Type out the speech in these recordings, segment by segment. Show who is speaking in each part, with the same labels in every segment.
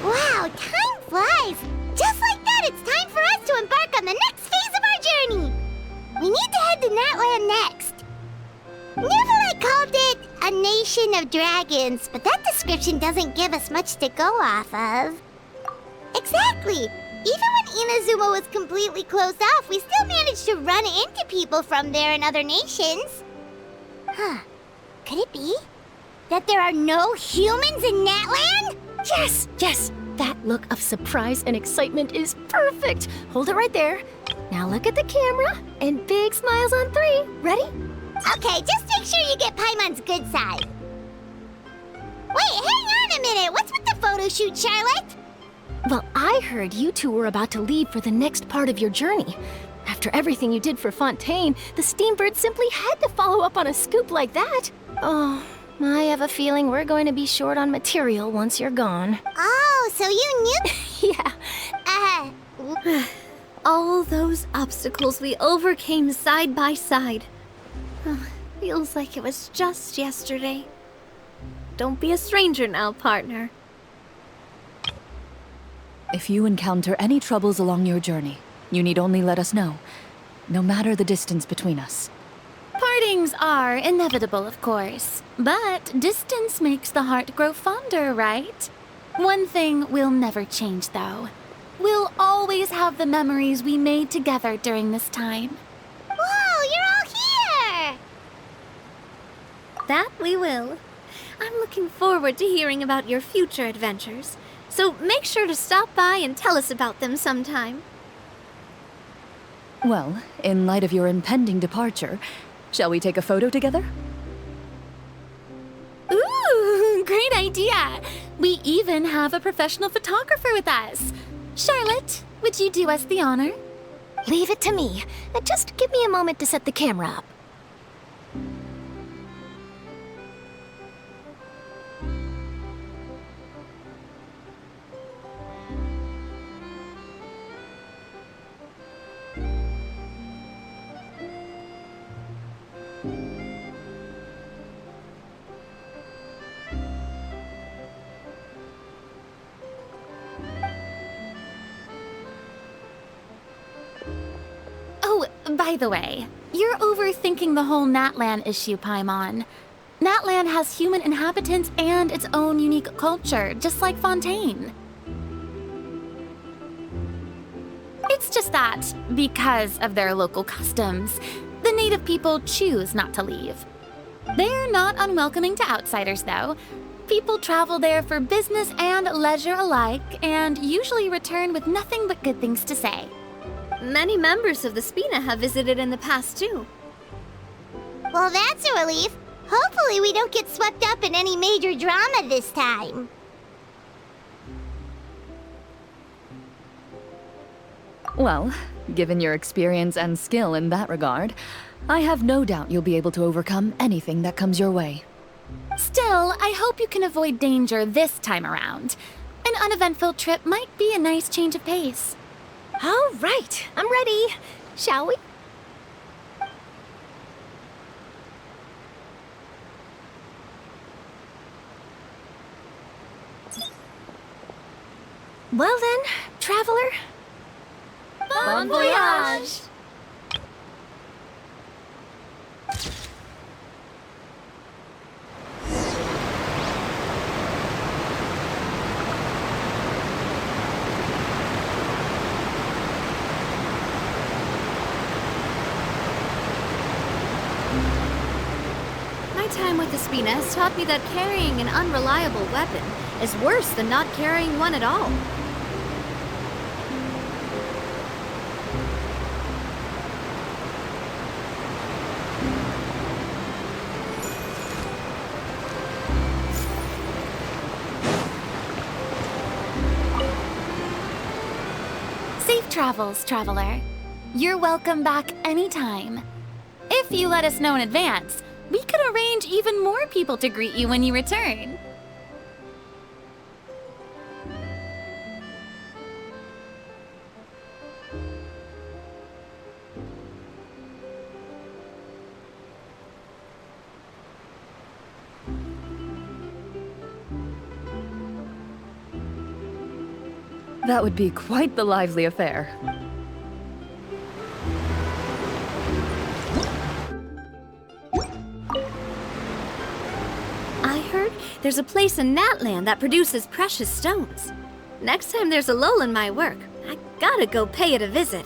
Speaker 1: Wow, time flies! Just like that, it's time for us to embark on the next phase of our journey! We need to head to Natlan next. Neverlight called it a nation of dragons, but that description doesn't give us much to go off of. Exactly! Even when Inazuma was completely closed off, we still managed to run into people from there in other nations. Huh. Could it be that there are no humans in Natlan?
Speaker 2: Yes, yes! That look of surprise and excitement is perfect! Hold it right there. Now look at the camera, and big smiles on 3. Ready?
Speaker 1: Okay, just make sure you get Paimon's good side. Wait, hang on a minute! What's with the photo shoot, Charlotte?
Speaker 2: Well, I heard you two were about to leave for the next part of your journey. After everything you did for Fontaine, the Steambird simply had to follow up on a scoop like that. Oh, I have a feeling we're going to be short on material once you're gone.
Speaker 1: Oh, so you knew?
Speaker 2: Yeah.
Speaker 3: All those obstacles we overcame side by side. Feels like it was just yesterday. Don't be a stranger now, partner.
Speaker 4: If you encounter any troubles along your journey, you need only let us know, no matter the distance between us.
Speaker 5: Partings are inevitable, of course, but distance makes the heart grow fonder, right? One thing will never change, though. We'll always have the memories we made together during this time.
Speaker 1: Whoa, you're all here!
Speaker 3: That we will. I'm looking forward to hearing about your future adventures, so make sure to stop by and tell us about them sometime.
Speaker 4: Well, in light of your impending departure, shall we take a photo together?
Speaker 5: Ooh, great idea! We even have a professional photographer with us. Charlotte, would you do us the honor?
Speaker 2: Leave it to me. Just give me a moment to set the camera up.
Speaker 5: Oh, by the way, you're overthinking the whole Natlan issue, Paimon. Natlan has human inhabitants and its own unique culture, just like Fontaine. It's just that, because of their local customs, the native people choose not to leave. They're not unwelcoming to outsiders, though. People travel there for business and leisure alike, and usually return with nothing but good things to say.
Speaker 3: Many members of the Spina have visited in the past, too.
Speaker 1: Well, that's a relief. Hopefully we don't get swept up in any major drama this time.
Speaker 4: Well, given your experience and skill in that regard, I have no doubt you'll be able to overcome anything that comes your way.
Speaker 5: Still, I hope you can avoid danger this time around. An uneventful trip might be a nice change of pace.
Speaker 2: All right, I'm ready. Shall we? Well then, traveler.
Speaker 3: Bon voyage! My time with the Spina has taught me that carrying an unreliable weapon is worse than not carrying one at all.
Speaker 5: Safe travels, traveler. You're welcome back anytime. If you let us know in advance, we could arrange even more people to greet you when you return.
Speaker 4: That would be quite the lively affair.
Speaker 3: I heard there's a place in Natlan that produces precious stones. Next time there's a lull in my work, I gotta go pay it a visit.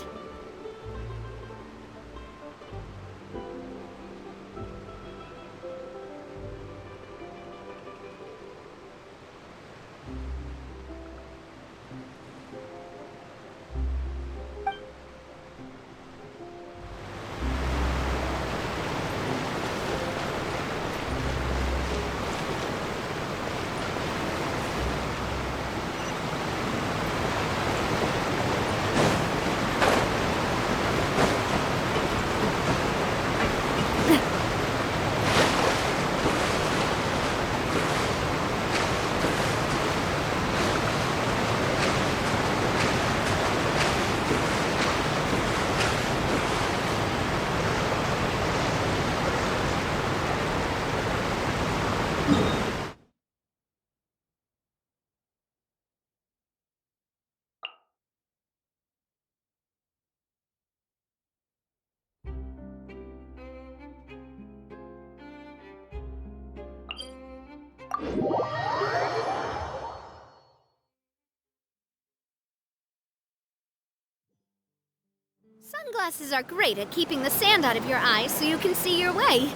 Speaker 3: Sunglasses are great at keeping the sand out of your eyes so you can see your way.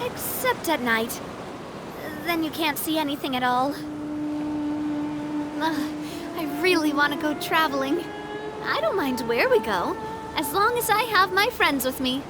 Speaker 3: Except at night. Then you can't see anything at all. I really want to go traveling. I don't mind where we go, as long as I have my friends with me.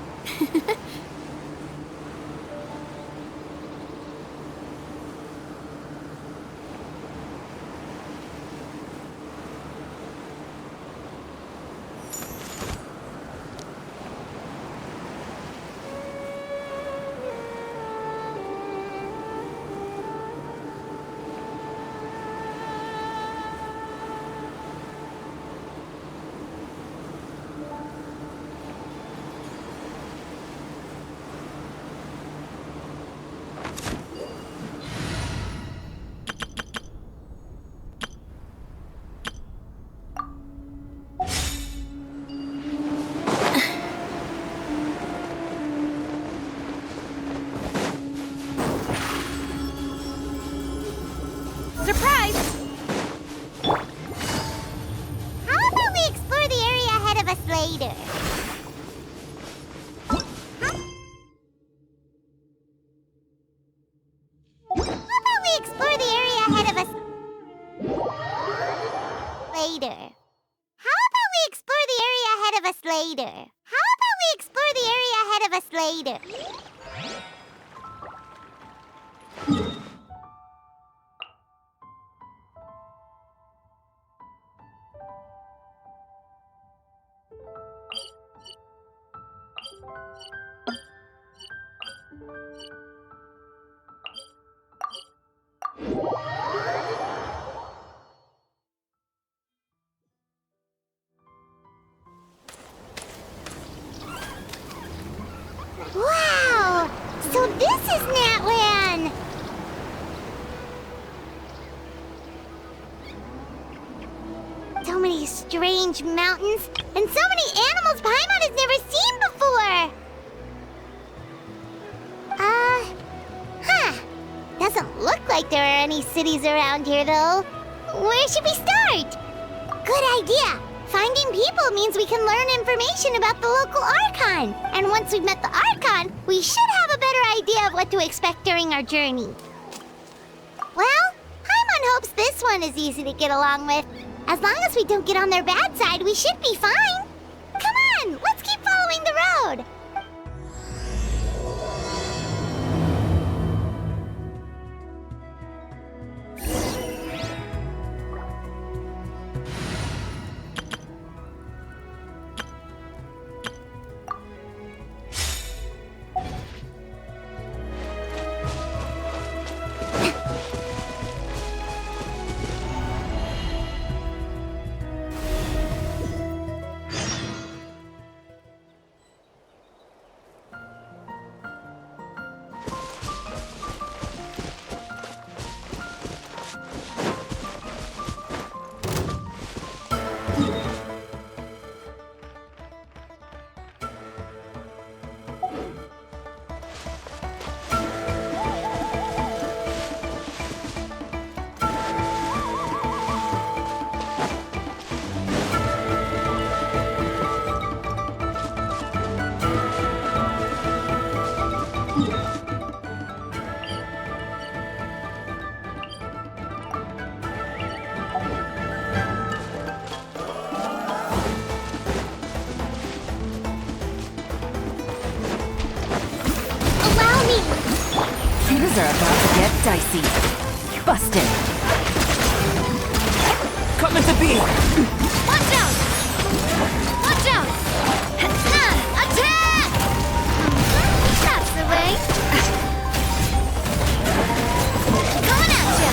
Speaker 3: Surprise!
Speaker 1: How about we explore the area ahead of us later? later? How about we explore the area ahead of us later? How about we explore the area ahead of us later? Wow! So this is Natlan! So many strange mountains, and so many animals Paimon has never seen before! Doesn't look like there are any cities around here, though. Where should we start? Good idea! Finding people means we can learn information about the local Archon. And once we've met the Archon, we should have a better idea of what to expect during our journey. Well, Paimon hopes this one is easy to get along with. As long as we don't get on their bad side, we should be fine. Come on, let's keep following the road.
Speaker 6: Things are about to get dicey. Busted.
Speaker 7: Coming to be!
Speaker 3: Watch out! Watch out! Attack! That's the way. Coming at ya!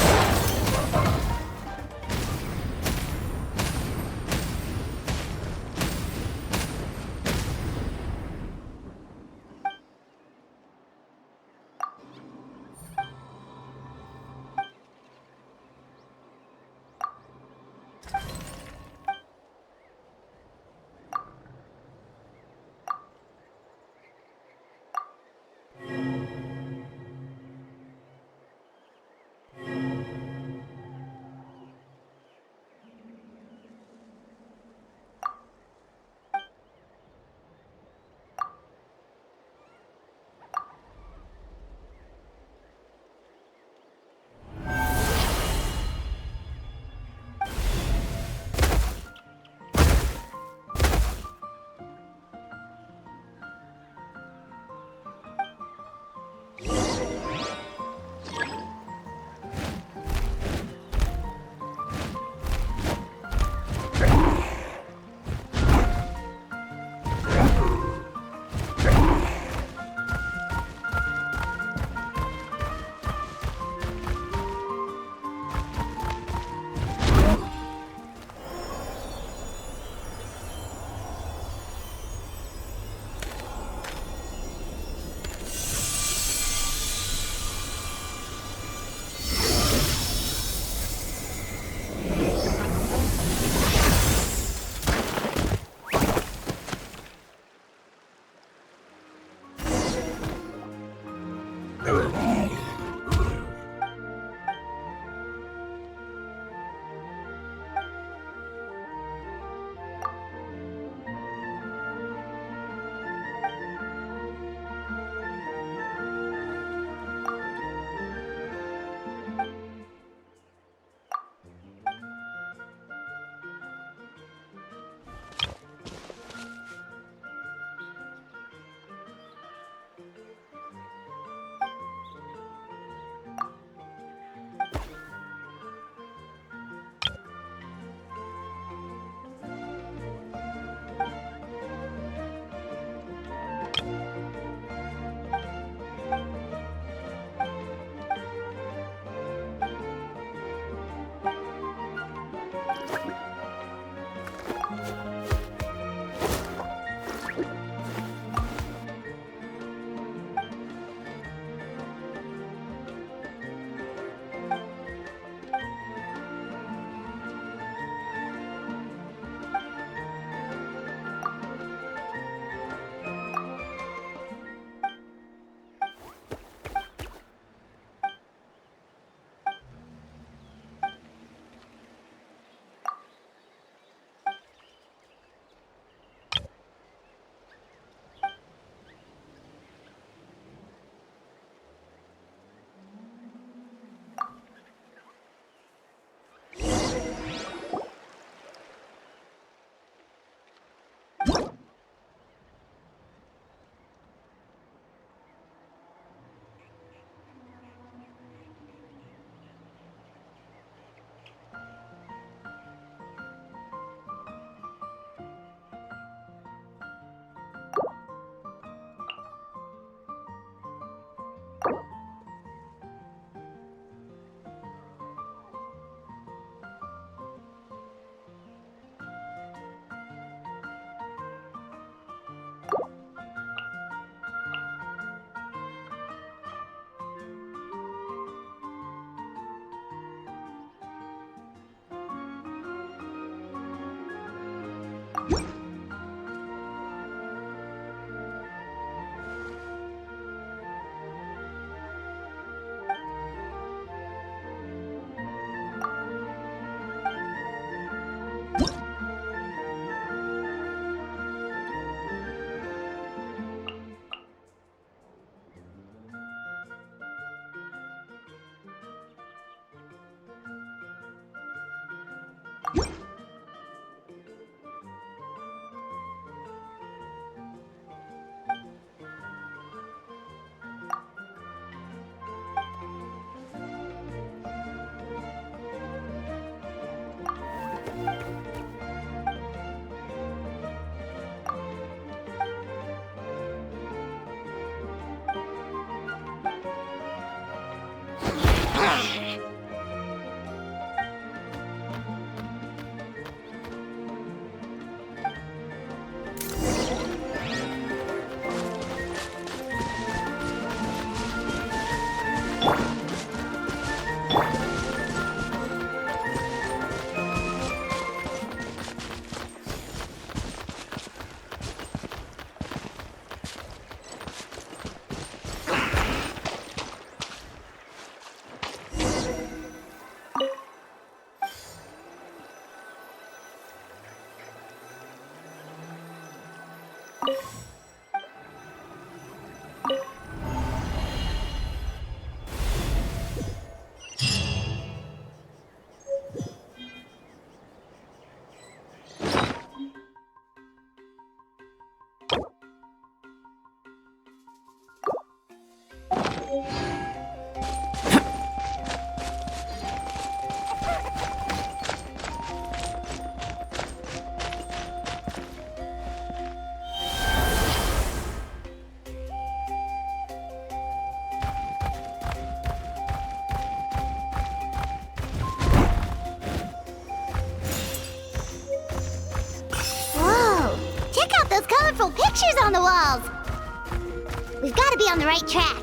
Speaker 1: Whoa! Check out those colorful pictures on the walls! We've got to be on the right track.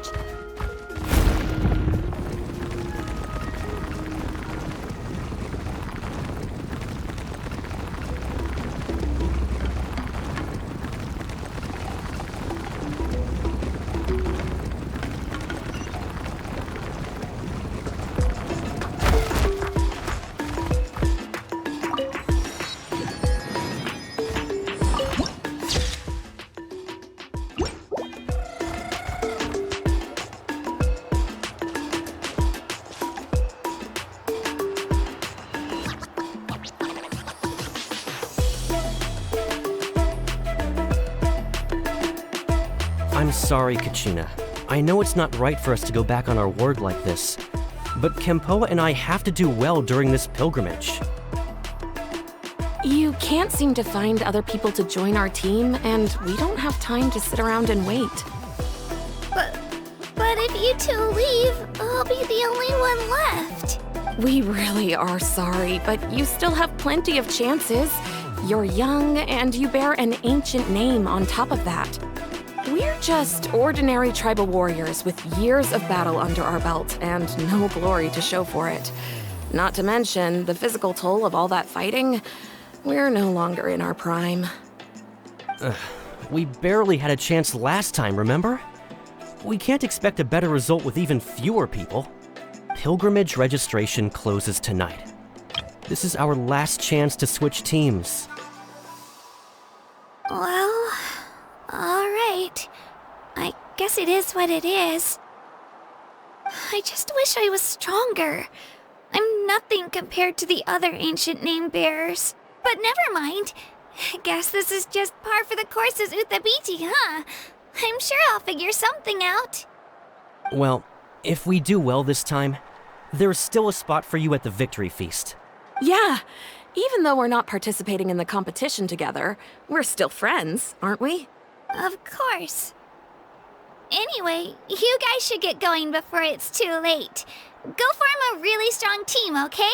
Speaker 7: I'm sorry, Kachina. I know it's not right for us to go back on our word like this, but Kempoa and I have to do well during this pilgrimage.
Speaker 8: You can't seem to find other people to join our team, and we don't have time to sit around and wait.
Speaker 3: But if you two leave, I'll be the only one left.
Speaker 8: We really are sorry, but you still have plenty of chances. You're young, and you bear an ancient name on top of that. We're just ordinary tribal warriors with years of battle under our belt and no glory to show for it. Not to mention the physical toll of all that fighting. We're no longer in our prime.
Speaker 7: We barely had a chance last time, remember? We can't expect a better result with even fewer people. Pilgrimage registration closes tonight. This is our last chance to switch teams.
Speaker 3: Well, alright. I guess it is what it is. I just wish I was stronger. I'm nothing compared to the other ancient name bearers. But never mind. I guess this is just par for the course as Uthabiti, huh? I'm sure I'll figure something out.
Speaker 7: Well, if we do well this time, there's still a spot for you at the victory feast.
Speaker 8: Yeah, even though we're not participating in the competition together, we're still friends, aren't we?
Speaker 3: Of course. Anyway, you guys should get going before it's too late. Go form a really strong team, okay?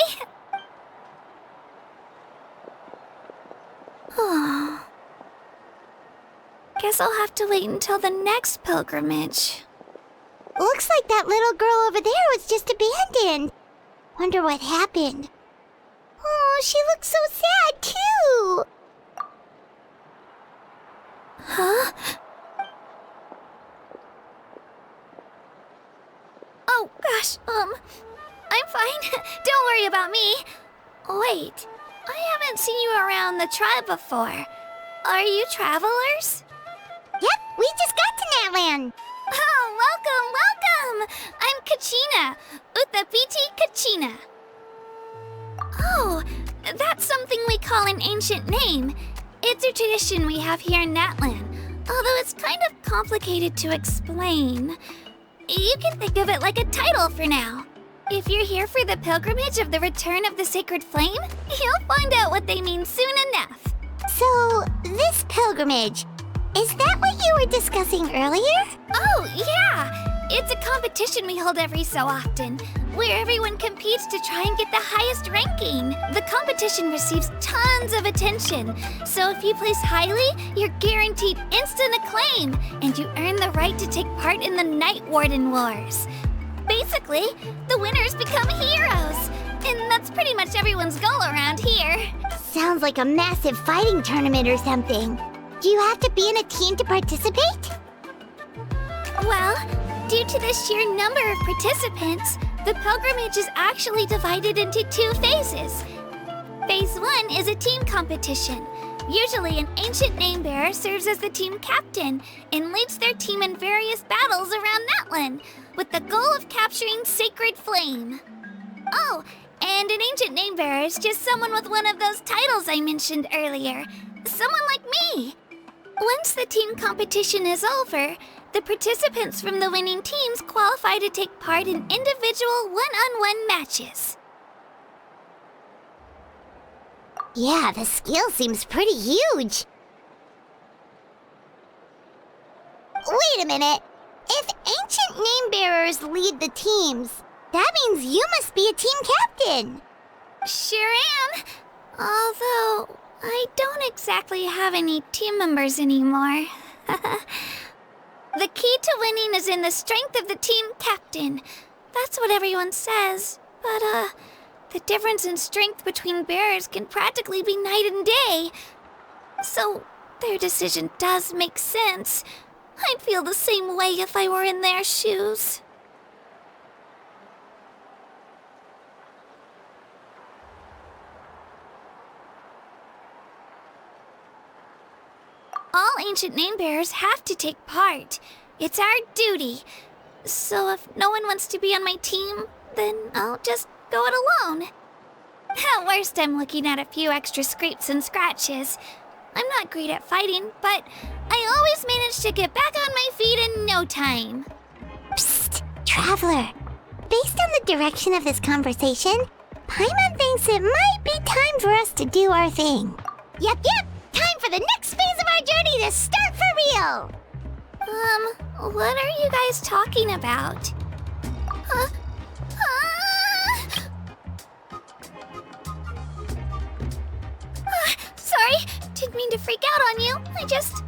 Speaker 3: Guess I'll have to wait until the next pilgrimage.
Speaker 1: Looks like that little girl over there was just abandoned. Wonder what happened. Oh, she looks so sad, too.
Speaker 3: Huh? Oh, gosh, I'm fine. Don't worry about me. Wait, I haven't seen you around the tribe before. Are you travelers?
Speaker 1: Yep, we just got to Natlan.
Speaker 3: Oh, welcome, welcome! I'm Kachina, Uthabiti Kachina. Oh, that's something we call an ancient name. It's a tradition we have here in Natlan, although it's kind of complicated to explain. You can think of it like a title for now. If you're here for the pilgrimage of the return of the sacred flame, you'll find out what they mean soon enough.
Speaker 1: So, this pilgrimage, is that what you were discussing earlier?
Speaker 3: Oh, yeah! It's a competition we hold every so often, where everyone competes to try and get the highest ranking. The competition receives tons of attention, so if you place highly, you're guaranteed instant acclaim, and you earn the right to take part in the Night Warden Wars. Basically, the winners become heroes, and that's pretty much everyone's goal around here.
Speaker 1: Sounds like a massive fighting tournament or something. Do you have to be in a team to participate?
Speaker 3: Well, due to the sheer number of participants, the pilgrimage is actually divided into 2 phases. Phase 1 is a team competition. Usually an ancient name bearer serves as the team captain and leads their team in various battles around Natlan, with the goal of capturing Sacred Flame. Oh, and an ancient name bearer is just someone with one of those titles I mentioned earlier. Someone like me. Once the team competition is over, The participants from the winning teams qualify to take part in individual one-on-one matches.
Speaker 1: Yeah, the scale seems pretty huge. Wait a minute. If ancient name bearers lead the teams, that means you must be a team captain.
Speaker 3: Sure am. Although, I don't exactly have any team members anymore. The key to winning is in the strength of the team captain. That's what everyone says. But, the difference in strength between bearers can practically be night and day. So, their decision does make sense. I'd feel the same way if I were in their shoes. All ancient name bearers have to take part. It's our duty. So if no one wants to be on my team, then I'll just go it alone. At worst, I'm looking at a few extra scrapes and scratches. I'm not great at fighting, but I always manage to get back on my feet in no time.
Speaker 1: Psst, Traveler. Based on the direction of this conversation, Paimon thinks it might be time for us to do our thing. Yep. Time for the next phase of our journey to start for real.
Speaker 3: What are you guys talking about? Sorry, didn't mean to freak out on you. I just,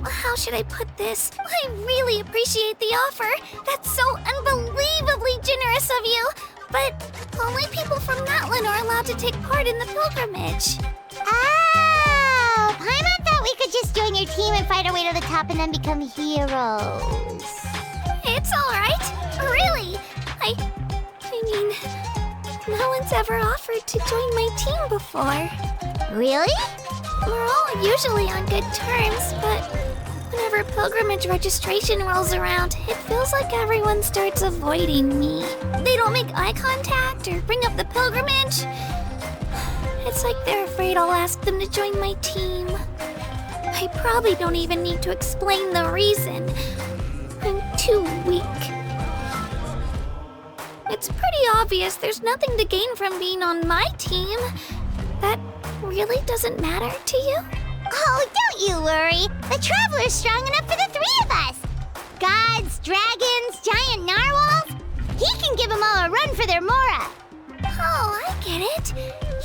Speaker 3: how should I put this? I really appreciate the offer. That's so unbelievably generous of you. But only people from Natlan are allowed to take part in the pilgrimage.
Speaker 1: Oh, Paimon thought we could just join your team and fight our way to the top and then become heroes.
Speaker 3: It's all right. Really. I mean, no one's ever offered to join my team before.
Speaker 1: Really?
Speaker 3: We're all usually on good terms, but whenever pilgrimage registration rolls around, it feels like everyone starts avoiding me. They don't make eye contact or bring up the pilgrimage. It's like they're afraid I'll ask them to join my team. I probably don't even need to explain the reason. I'm too weak. It's pretty obvious there's nothing to gain from being on my team. That really doesn't matter to you?
Speaker 1: Oh, don't you worry. The Traveler's strong enough for the three of us. Gods, dragons, giant narwhals. He can give them all a run for their Mora.
Speaker 3: Oh, I get it.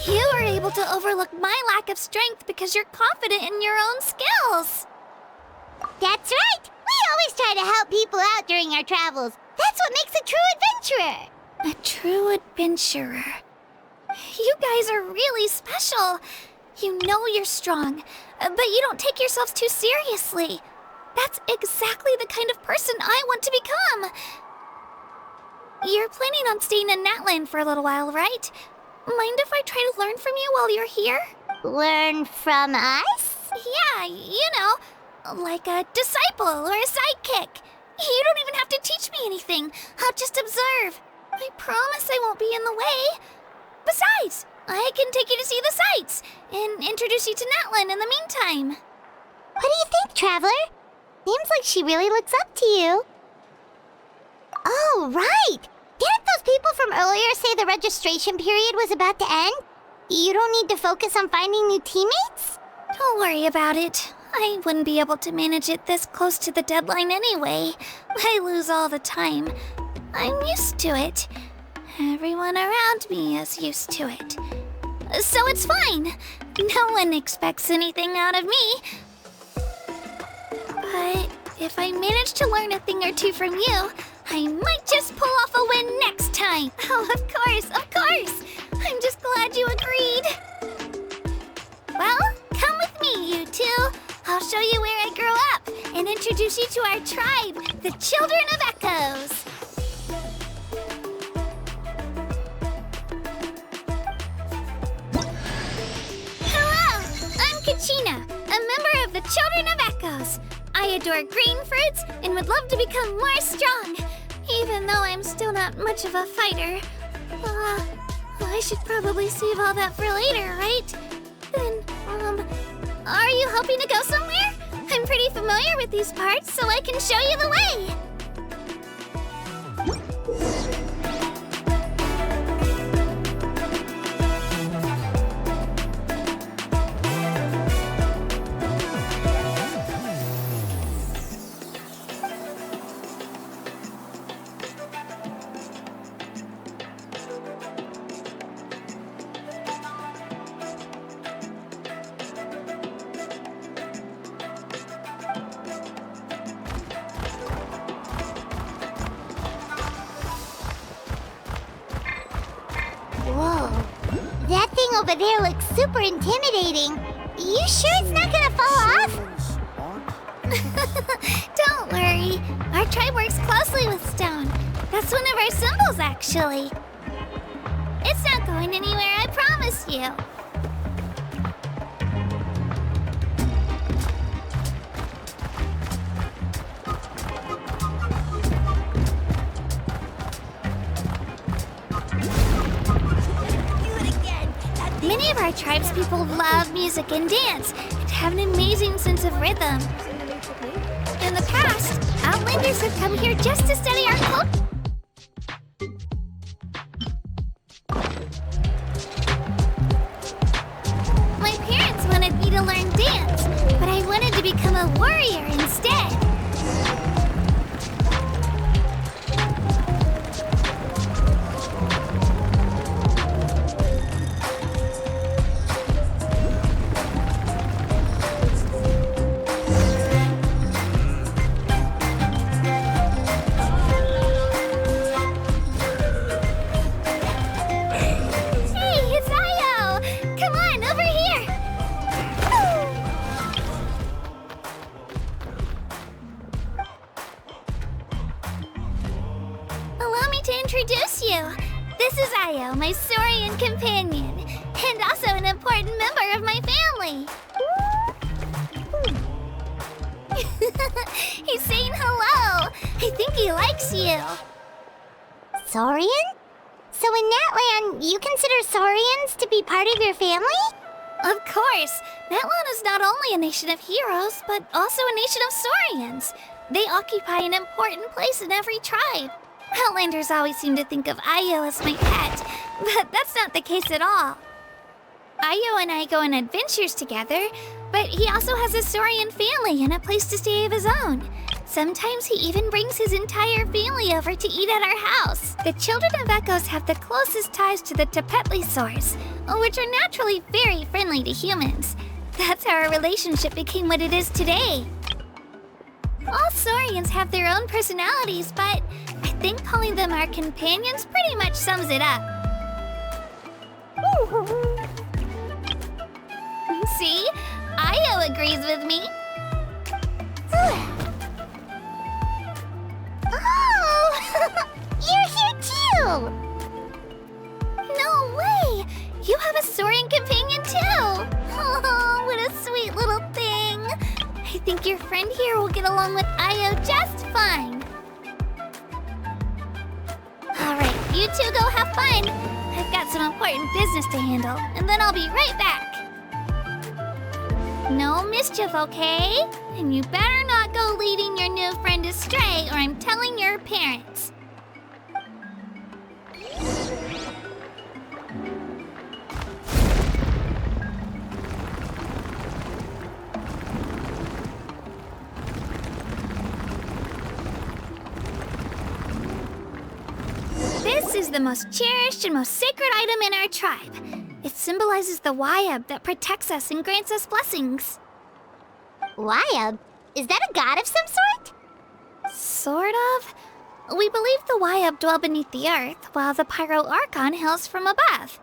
Speaker 3: You were able to overlook my lack of strength because you're confident in your own skills.
Speaker 1: That's right. We always try to help people out during our travels. That's what makes a true adventurer.
Speaker 3: A true adventurer. You guys are really special. You know you're strong, but you don't take yourselves too seriously. That's exactly the kind of person I want to become. You're planning on staying in Natlan for a little while, right? Mind if I try to learn from you while you're here?
Speaker 1: Learn from us?
Speaker 3: Yeah, you know, like a disciple or a sidekick. You don't even have to teach me anything. I'll just observe. I promise I won't be in the way. Besides, I can take you to see the sights and introduce you to Natlan in the meantime.
Speaker 1: What do you think, Traveler? Seems like she really looks up to you. Oh, right! Didn't those people from earlier say the registration period was about to end? You don't need to focus on finding new teammates?
Speaker 3: Don't worry about it. I wouldn't be able to manage it this close to the deadline anyway. I lose all the time. I'm used to it. Everyone around me is used to it. So it's fine. No one expects anything out of me. But if I manage to learn a thing or two from you, I might just pull off a win next time. Oh, of course. I'm just glad you agreed. Well, come with me, you two. I'll show you where I grew up and introduce you to our tribe, the Children of Echoes. Hello, I'm Kachina, a member of the Children of Echoes. I adore green fruits and would love to become more strong, even though I'm still not much of a fighter. I should probably save all that for later, right? Then, are you hoping to go somewhere? I'm pretty familiar with these parts, so I can show you the way.
Speaker 1: Whoa. That thing over there looks super intimidating. You sure it's not gonna fall off?
Speaker 3: Don't worry. Our tribe works closely with stone. That's one of our symbols, actually. It's not going anywhere, I promise you. Many of our tribespeople love music and dance and have an amazing sense of rhythm. In the past, Outlanders have come here just to study our culture. My parents wanted me to learn dance, but I wanted to become a warrior instead. Introduce you. This is Io, my Saurian companion, and also an important member of my family. He's saying hello. I think he likes you.
Speaker 1: Saurian? So in Natlan, you consider Saurians to be part of your family?
Speaker 3: Of course. Natlan is not only a nation of heroes, but also a nation of Saurians. They occupy an important place in every tribe. Outlanders always seem to think of Io as my pet, but that's not the case at all. Io and I go on adventures together, but he also has a Saurian family and a place to stay of his own. Sometimes he even brings his entire family over to eat at our house. The children of Echoes have the closest ties to the Tepetlisaurs, which are naturally very friendly to humans. That's how our relationship became what it is today. All Saurians have their own personalities, but I think calling them our companions pretty much sums it up. See? Io agrees with me.
Speaker 1: Oh! You're here too!
Speaker 3: No way! You have a Saurian companion too! Oh, what a sweet little thing! I think your friend here will get along with Io just fine. Alright, you two go have fun. I've got some important business to handle, and then I'll be right back. No mischief, okay? And you better not go leading your new friend astray, or I'm telling your parents. This is the most cherished and most sacred item in our tribe. It symbolizes the Wayab that protects us and grants us blessings.
Speaker 1: Wayab? Is that a god of some sort?
Speaker 3: Sort of. We believe the Wayab dwell beneath the earth, while the Pyro Archon hails from above.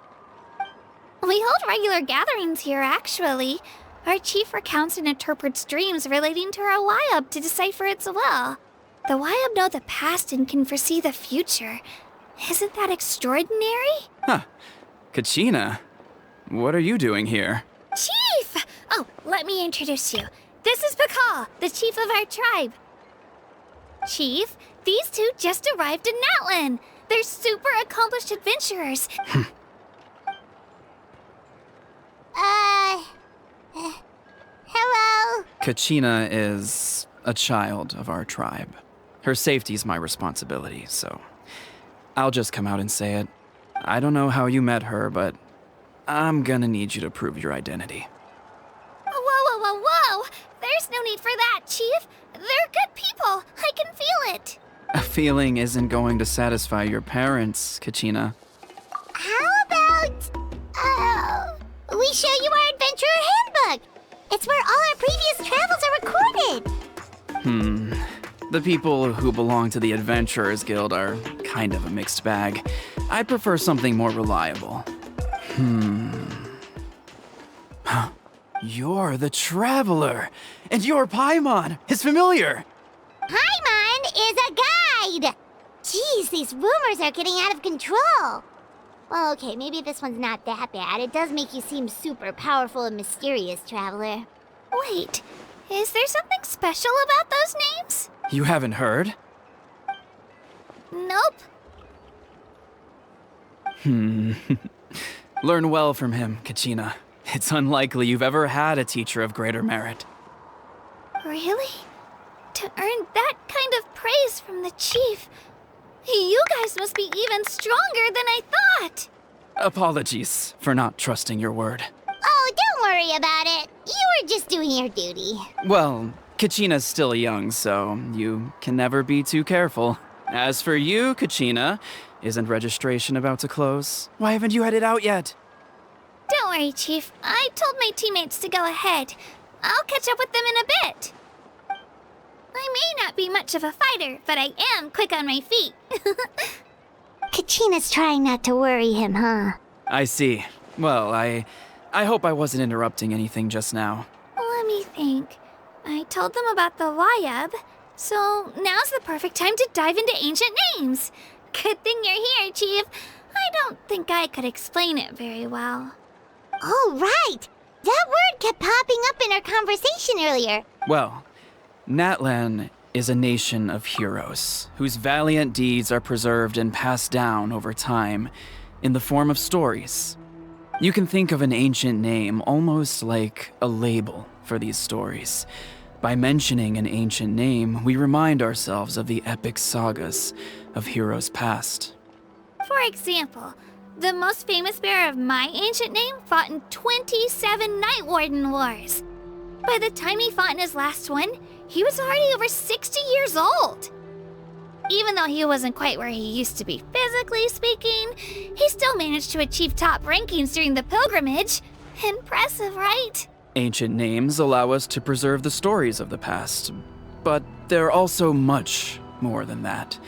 Speaker 3: We hold regular gatherings here, actually. Our chief recounts and interprets dreams relating to our Wayab to decipher its will. The Wayab know the past and can foresee the future. Isn't that extraordinary?
Speaker 9: Huh. Kachina, what are you doing here?
Speaker 3: Chief! Oh, let me introduce you. This is Pakal, the chief of our tribe. Chief, these two just arrived in Natlan. They're super accomplished adventurers.
Speaker 1: Hello?
Speaker 9: Kachina is a child of our tribe. Her safety's my responsibility, so I'll just come out and say it. I don't know how you met her, but I'm gonna need you to prove your identity.
Speaker 3: Whoa! There's no need for that, Chief. They're good people. I can feel it.
Speaker 9: A feeling isn't going to satisfy your parents, Kachina.
Speaker 1: How about, we show you our adventurer handbook? It's where all our previous travels are recorded.
Speaker 9: The people who belong to the Adventurers Guild are kind of a mixed bag. I'd prefer something more reliable. You're the Traveler, and your Paimon is familiar.
Speaker 1: Paimon is a guide! Jeez, these rumors are getting out of control. Well, okay, maybe this one's not that bad. It does make you seem super powerful and mysterious, Traveler.
Speaker 3: Wait, is there something special about those names?
Speaker 9: You haven't heard?
Speaker 3: Nope.
Speaker 9: Learn well from him, Kachina. It's unlikely you've ever had a teacher of greater merit.
Speaker 3: Really? To earn that kind of praise from the Chief, you guys must be even stronger than I thought.
Speaker 9: Apologies for not trusting your word.
Speaker 1: Oh, don't worry about it. You were just doing your duty.
Speaker 9: Well, Kachina's still young, so you can never be too careful. As for you, Kachina, isn't registration about to close? Why haven't you headed out yet?
Speaker 3: Don't worry, Chief. I told my teammates to go ahead. I'll catch up with them in a bit. I may not be much of a fighter, but I am quick on my feet.
Speaker 1: Kachina's trying not to worry him, huh?
Speaker 9: I see. Well, I hope I wasn't interrupting anything just now.
Speaker 3: Let me think. I told them about the Wayab, so now's the perfect time to dive into ancient names. Good thing you're here, Chief. I don't think I could explain it very well.
Speaker 1: Oh, right! That word kept popping up in our conversation earlier.
Speaker 9: Well, Natlan is a nation of heroes whose valiant deeds are preserved and passed down over time in the form of stories. You can think of an ancient name almost like a label for these stories. By mentioning an ancient name, we remind ourselves of the epic sagas of heroes past.
Speaker 3: For example, the most famous bearer of my ancient name fought in 27 Night Warden Wars. By the time he fought in his last one, he was already over 60 years old. Even though he wasn't quite where he used to be physically speaking, he still managed to achieve top rankings during the pilgrimage. Impressive, right?
Speaker 9: Ancient names allow us to preserve the stories of the past, but they're also much more than that.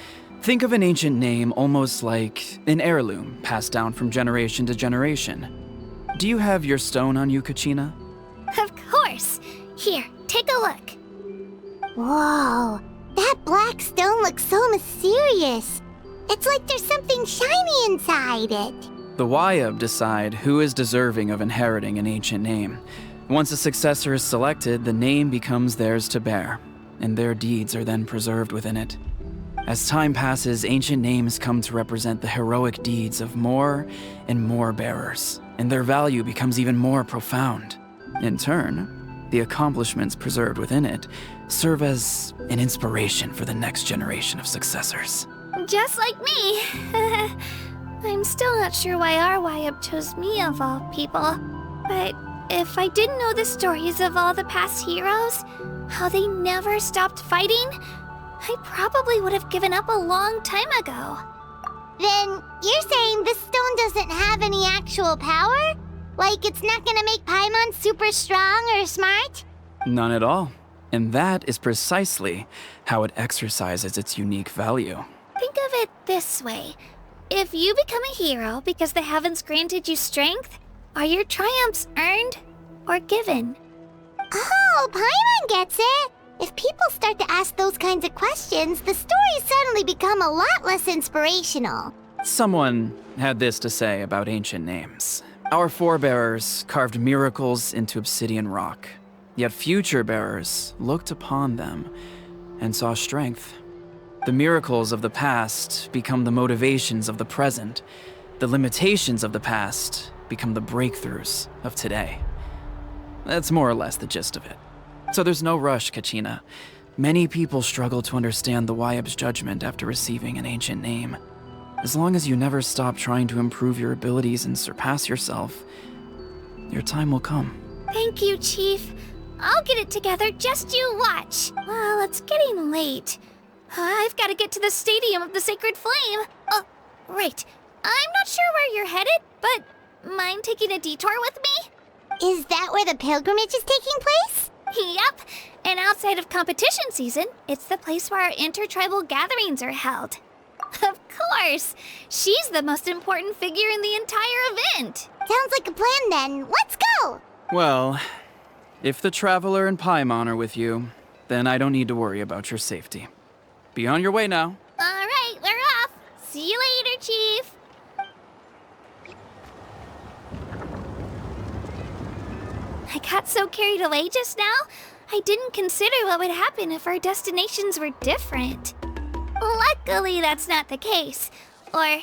Speaker 9: Think of an ancient name almost like an heirloom passed down from generation to generation. Do you have your stone on you, Kachina?
Speaker 3: Of course. Here, take a look.
Speaker 1: Whoa, that black stone looks so mysterious. It's like there's something shiny inside it.
Speaker 9: The Wayab decide who is deserving of inheriting an ancient name. Once a successor is selected, the name becomes theirs to bear, and their deeds are then preserved within it. As time passes, ancient names come to represent the heroic deeds of more and more bearers, and their value becomes even more profound. In turn, the accomplishments preserved within it serve as an inspiration for the next generation of successors.
Speaker 3: Just like me. I'm still not sure why our Wayab chose me of all people, but if I didn't know the stories of all the past heroes, how they never stopped fighting, I probably would have given up a long time ago.
Speaker 1: Then you're saying this stone doesn't have any actual power? Like it's not gonna make Paimon super strong or smart?
Speaker 9: None at all. And that is precisely how it exercises its unique value.
Speaker 3: Think of it this way. If you become a hero because the heavens granted you strength, are your triumphs earned or given?
Speaker 1: Oh, Paimon gets it! If people start to ask those kinds of questions, the stories suddenly become a lot less inspirational.
Speaker 9: Someone had this to say about ancient names. Our forebears carved miracles into obsidian rock, yet future bearers looked upon them and saw strength. The miracles of the past become the motivations of the present. The limitations of the past become the breakthroughs of today. That's more or less the gist of it. So there's no rush, Kachina. Many people struggle to understand the Wyab's judgment after receiving an ancient name. As long as you never stop trying to improve your abilities and surpass yourself, your time will come.
Speaker 3: Thank you, Chief. I'll get it together, just you watch. Well, it's getting late. I've got to get to the Stadium of the Sacred Flame. Oh, right. I'm not sure where you're headed, but mind taking a detour with me?
Speaker 1: Is that where the pilgrimage is taking place?
Speaker 3: Yep. And outside of competition season, it's the place where our intertribal gatherings are held. Of course. She's the most important figure in the entire event.
Speaker 1: Sounds like a plan then. Let's go!
Speaker 9: Well, if the Traveler and Paimon are with you, then I don't need to worry about your safety. Be on your way now.
Speaker 3: All right, we're off. See you later, Chief. I got so carried away just now, I didn't consider what would happen if our destinations were different. Luckily, that's not the case. Or,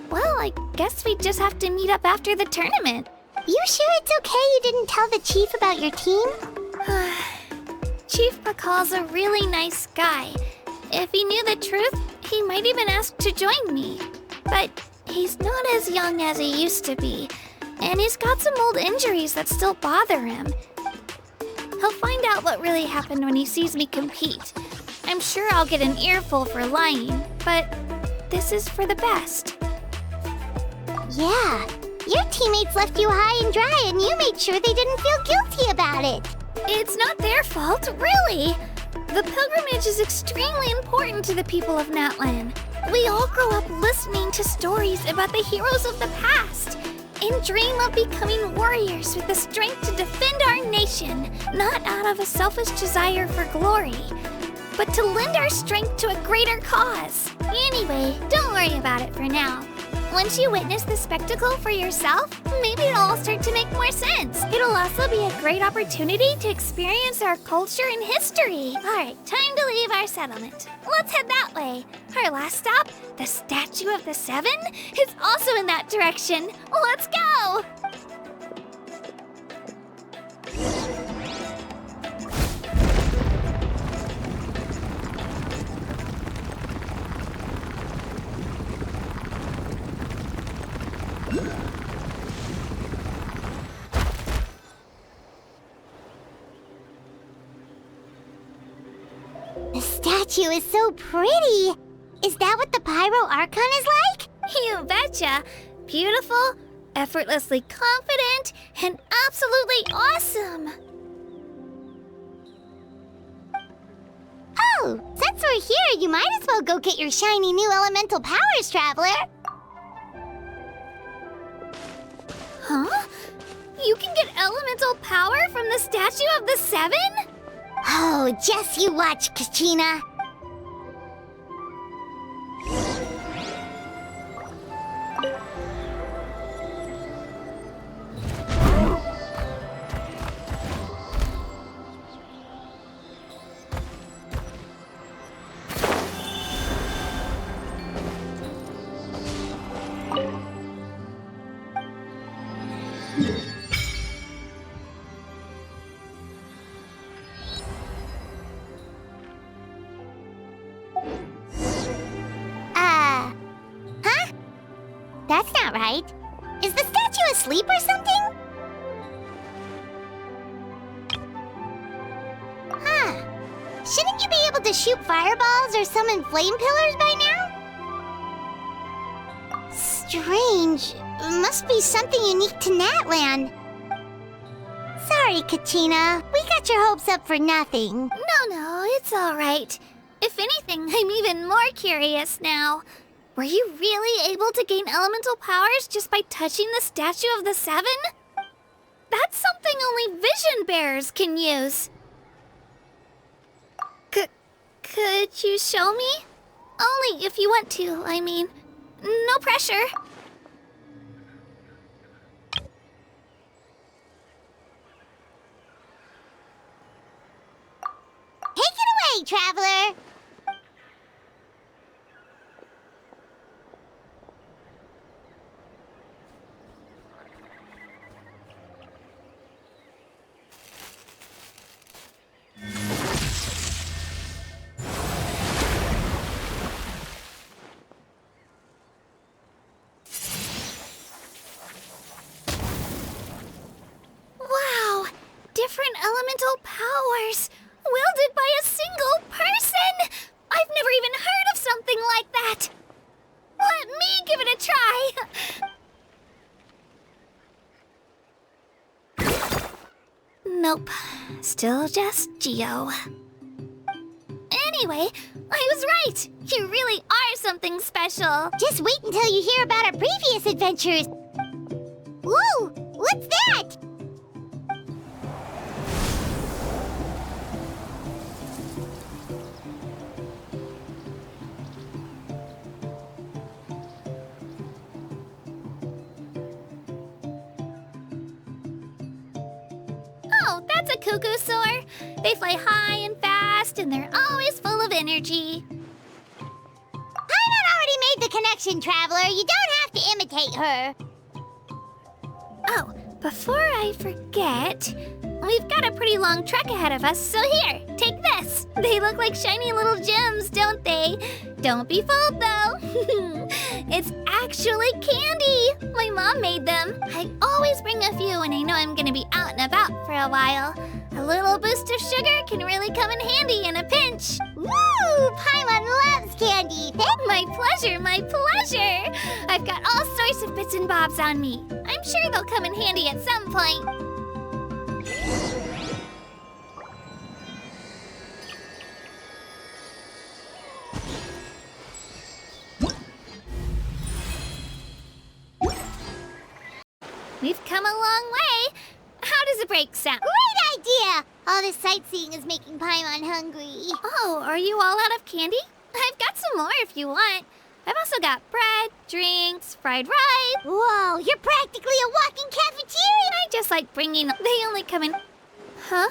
Speaker 3: well, I guess we just have to meet up after the tournament.
Speaker 1: You sure it's okay you didn't tell the chief about your team?
Speaker 3: Chief Pakal's a really nice guy. If he knew the truth, he might even ask to join me. But he's not as young as he used to be, and he's got some old injuries that still bother him. He'll find out what really happened when he sees me compete. I'm sure I'll get an earful for lying, but this is for the best.
Speaker 1: Yeah, your teammates left you high and dry and you made sure they didn't feel guilty about it.
Speaker 3: It's not their fault, really. The pilgrimage is extremely important to the people of Natlan. We all grow up listening to stories about the heroes of the past and dream of becoming warriors with the strength to defend our nation, not out of a selfish desire for glory, but to lend our strength to a greater cause. Anyway, don't worry about it for now. Once you witness the spectacle for yourself, maybe it'll all start to make more sense. It'll also be a great opportunity to experience our culture and history. All right, time to leave our settlement. Let's head that way. Our last stop, the Statue of the Seven, is also in that direction. Let's go!
Speaker 1: The statue is so pretty. Is that what the Pyro Archon is like?
Speaker 3: You betcha. Beautiful, effortlessly confident, and absolutely awesome.
Speaker 1: Oh, since we're here, you might as well go get your shiny new elemental powers, Traveler.
Speaker 3: Huh? You can get elemental power from the Statue of the Seven?
Speaker 1: Oh, just you watch, Kachina. Huh? That's not right. Is the statue asleep or something? Huh. Shouldn't you be able to shoot fireballs or summon flame pillars by now? Strange. Must be something unique to Natlan. Sorry, Kachina. We got your hopes up for nothing.
Speaker 3: No, it's all right. If anything, I'm even more curious now. Were you really able to gain elemental powers just by touching the Statue of the Seven? That's something only vision bearers can use. Could you show me? Only if you want to, I mean. No pressure.
Speaker 1: Take it away, Traveler!
Speaker 3: elemental powers, wielded by a single person! I've never even heard of something like that! Let me give it a try! Nope. Still just Geo. Anyway, I was right! You really are something special!
Speaker 1: Just wait until you hear about our previous adventures. Whoa! What's that?
Speaker 3: Oh, that's a cuckoo soar. They fly high and fast, and they're always full of energy.
Speaker 1: Paimon already made the connection, Traveler. You don't have to imitate her.
Speaker 3: Oh, before I forget, we've got a pretty long trek ahead of us, so here, take this. They look like shiny little gems, don't they? Don't be fooled, though. It's actually candy. My mom made them. I always bring a few when I know I'm gonna be out and about for a while. A little boost of sugar can really come in handy in a pinch.
Speaker 1: Woo! Paimon loves candy.
Speaker 3: My pleasure, my pleasure. I've got all sorts of bits and bobs on me. I'm sure they'll come in handy at some point. We've come a long way. How does a break sound?
Speaker 1: Great idea! All this sightseeing is making Paimon hungry.
Speaker 3: Oh, are you all out of candy? I've got some more if you want. I've also got bread, drinks, fried rice.
Speaker 1: Whoa, you're practically a walking cafeteria!
Speaker 3: I just like bringing... They only come in... Huh?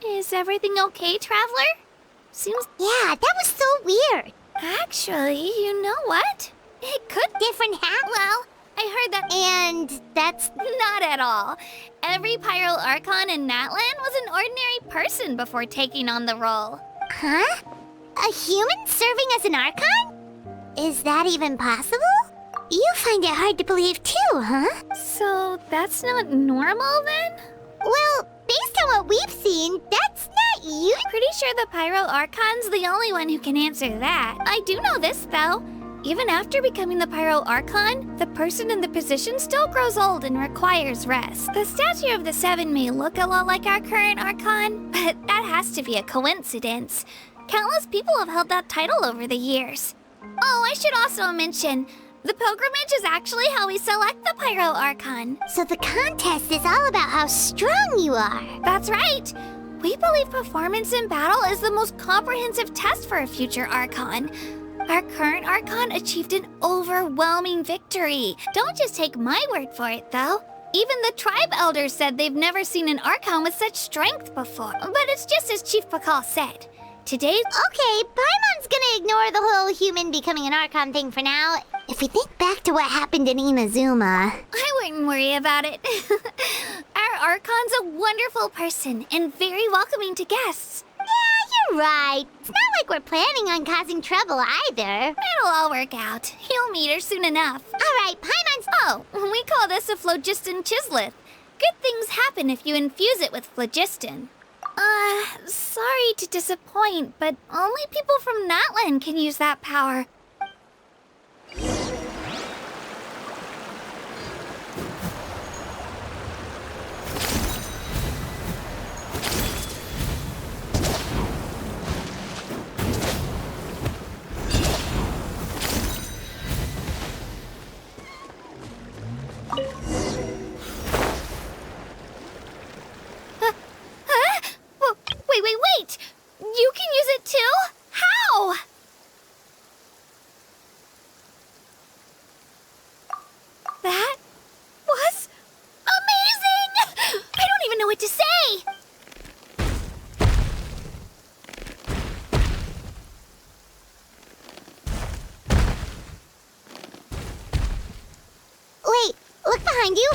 Speaker 3: Is everything okay, Traveler? Seems...
Speaker 1: Yeah, that was so weird.
Speaker 3: Actually, you know what? It could...
Speaker 1: Different hat?
Speaker 3: Well, I heard that...
Speaker 1: And that's...
Speaker 3: Not at all. Every Pyro Archon in Natlan was an ordinary person before taking on the role.
Speaker 1: Huh? A human serving as an Archon? Is that even possible? You find it hard to believe too, huh?
Speaker 3: So that's not normal then?
Speaker 1: Well, based on what we've seen, that's not you.
Speaker 3: Pretty sure the Pyro Archon's the only one who can answer that. I do know this, though. Even after becoming the Pyro Archon, the person in the position still grows old and requires rest. The statue of the Seven may look a lot like our current Archon, but that has to be a coincidence. Countless people have held that title over the years. Oh, I should also mention, the pilgrimage is actually how we select the Pyro Archon.
Speaker 1: So the contest is all about how strong you are.
Speaker 3: That's right. We believe performance in battle is the most comprehensive test for a future Archon. Our current Archon achieved an overwhelming victory. Don't just take my word for it, though. Even the tribe elders said they've never seen an Archon with such strength before. But it's just as Chief Pakal said. Today's...
Speaker 1: Okay, Paimon's gonna ignore the whole human becoming an Archon thing for now. If we think back to what happened in Inazuma...
Speaker 3: I wouldn't worry about it. Our Archon's a wonderful person and very welcoming to guests.
Speaker 1: Yeah, you're right. It's not like we're planning on causing trouble either.
Speaker 3: It'll all work out. You'll meet her soon enough.
Speaker 1: All right, Paimon's...
Speaker 3: Oh, we call this a phlogiston chisleth. Good things happen if you infuse it with phlogiston. Sorry to disappoint, but only people from Natlan can use that power. Wait! You can use it too? How? That was amazing! I don't even know what to say!
Speaker 1: Wait, look behind you.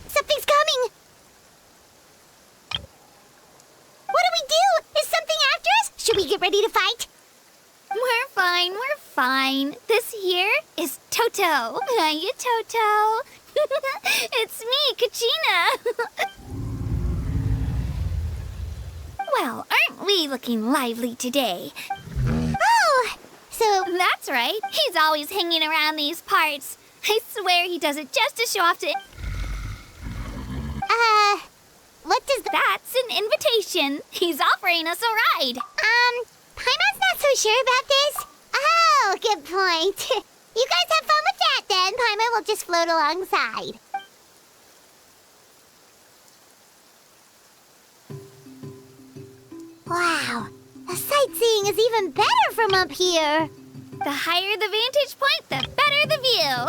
Speaker 1: Something's coming. What do we do? Is something after us? Should we get ready to fight?
Speaker 3: We're fine. This here is Toto. Hiya, Toto. It's me, Kachina. Well, aren't we looking lively today?
Speaker 1: Oh, so
Speaker 3: That's right. He's always hanging around these parts. I swear he does it just to show off to...
Speaker 1: what does that?
Speaker 3: That's an invitation. He's offering us a ride.
Speaker 1: Paimon's not so sure about this. Oh, good point. You guys have fun with that then. Paimon will just float alongside. Wow, the sightseeing is even better from up here.
Speaker 3: The higher the vantage point, the better the view.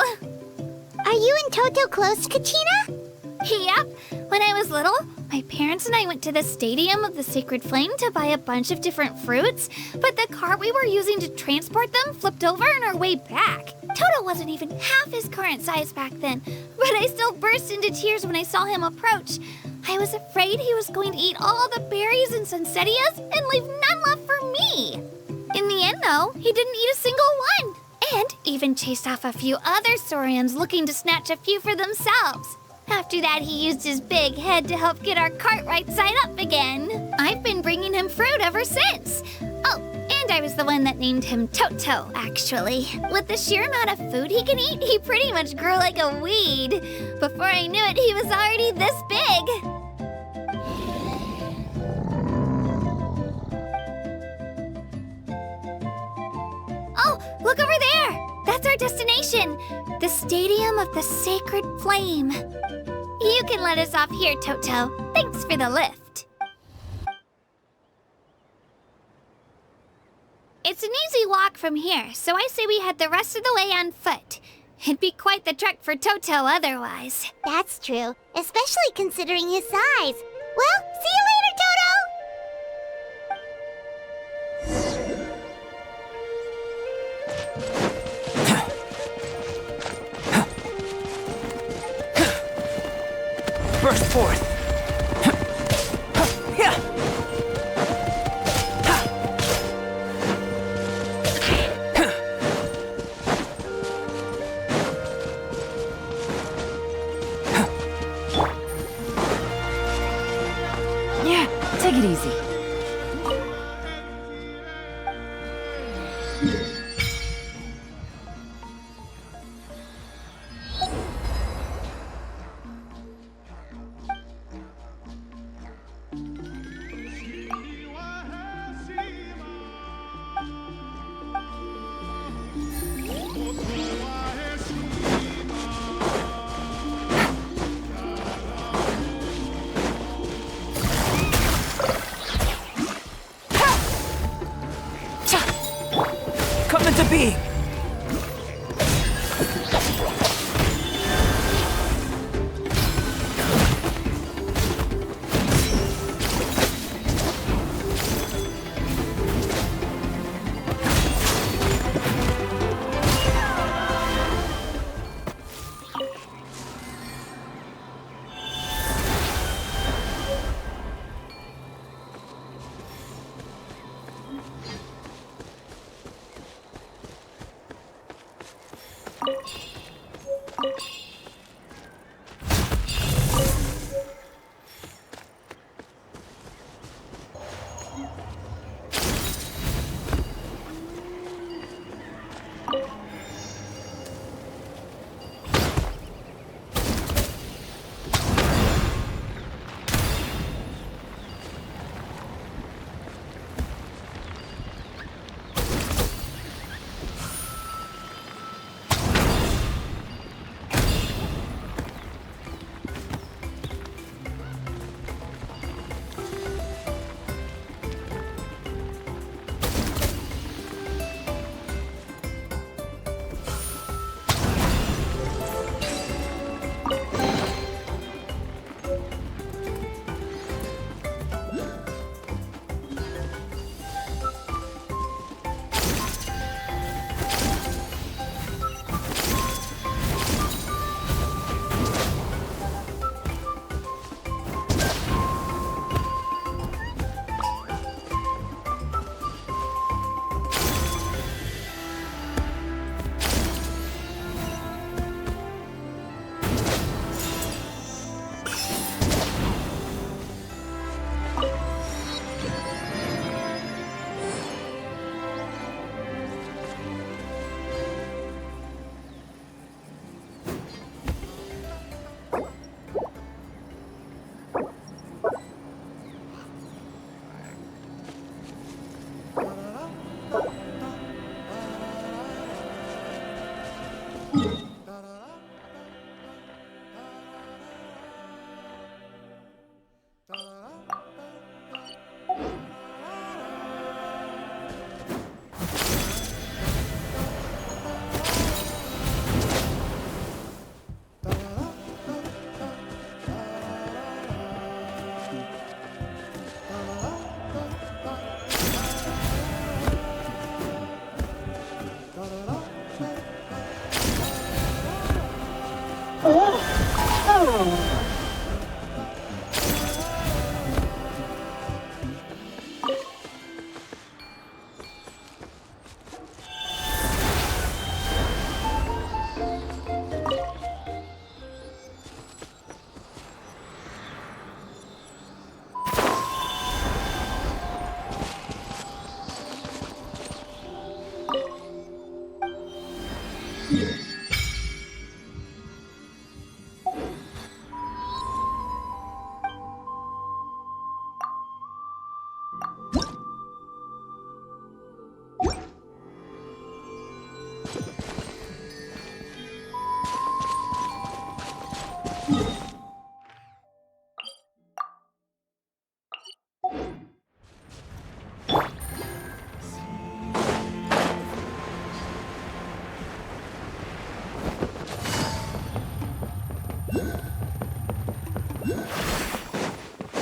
Speaker 1: Are you and Toto close, Katina?
Speaker 3: Yep. When I was little, my parents and I went to the Stadium of the Sacred Flame to buy a bunch of different fruits, but the cart we were using to transport them flipped over on our way back. Toto wasn't even half his current size back then, but I still burst into tears when I saw him approach. I was afraid he was going to eat all the berries and sunsettias and leave none left for me. In the end, though, he didn't eat a single one, and even chased off a few other saurians looking to snatch a few for themselves. After that, he used his big head to help get our cart right side up again. I've been bringing him fruit ever since. Oh, and I was the one that named him Toto, actually. With the sheer amount of food he can eat, he pretty much grew like a weed. Before I knew it, he was already this big. Oh, look over there! That's our destination, the Stadium of the Sacred Flame. You can let us off here, Toto. Thanks for the lift. It's an easy walk from here, so I say we head the rest of the way on foot. It'd be quite the trek for Toto otherwise.
Speaker 1: That's true, especially considering his size. Well, see you later, Toto!
Speaker 6: Burst forth! Yeah, take it easy.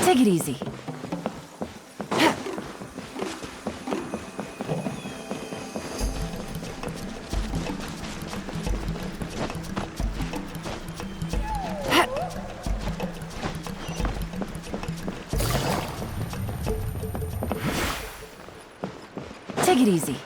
Speaker 6: Take it easy. Take it easy.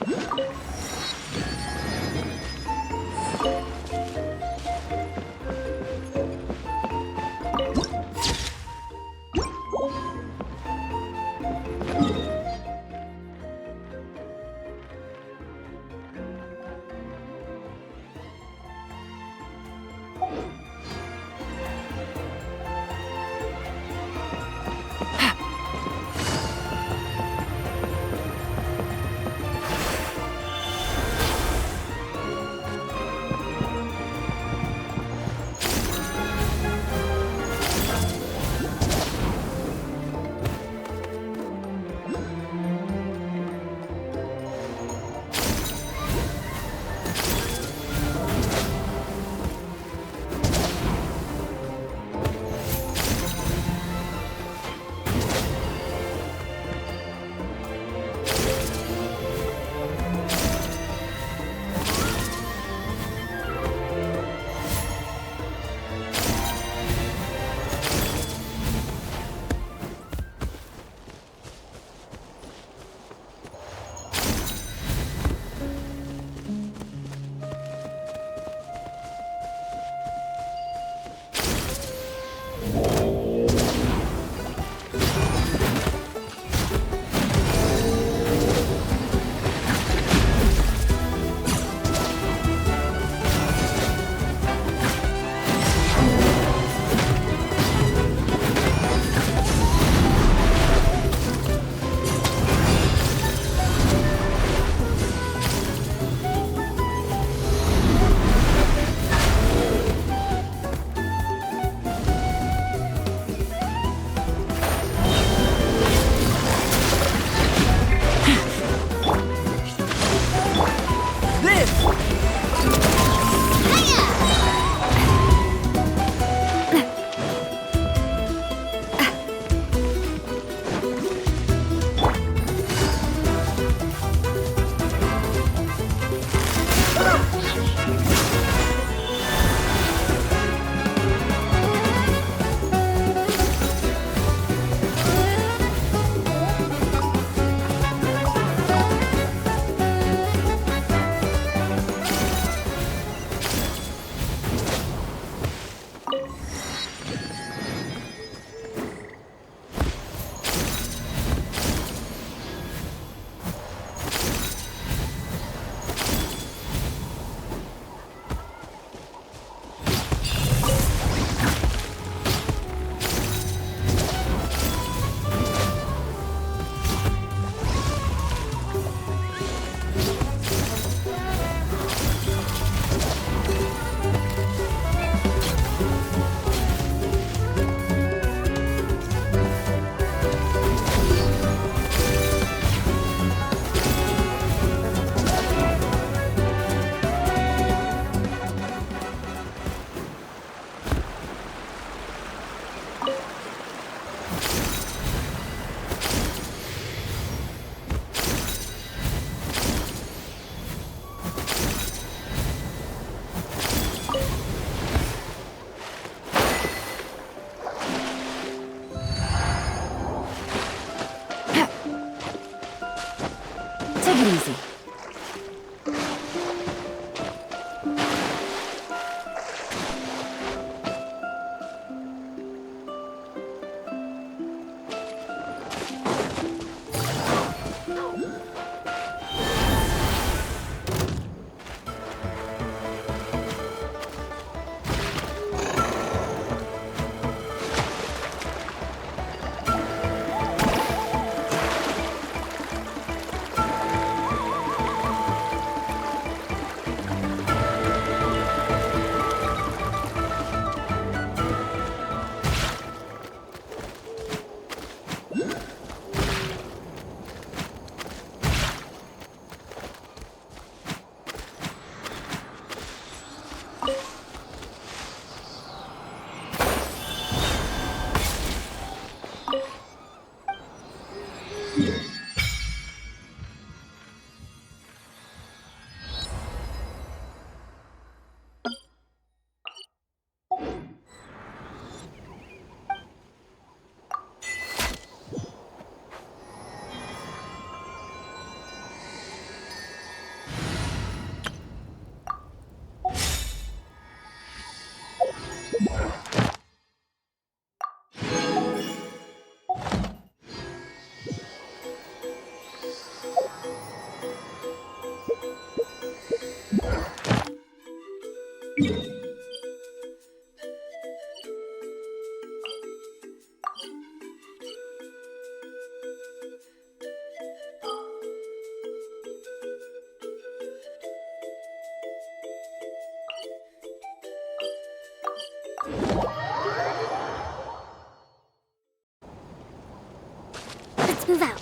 Speaker 1: Let's move out.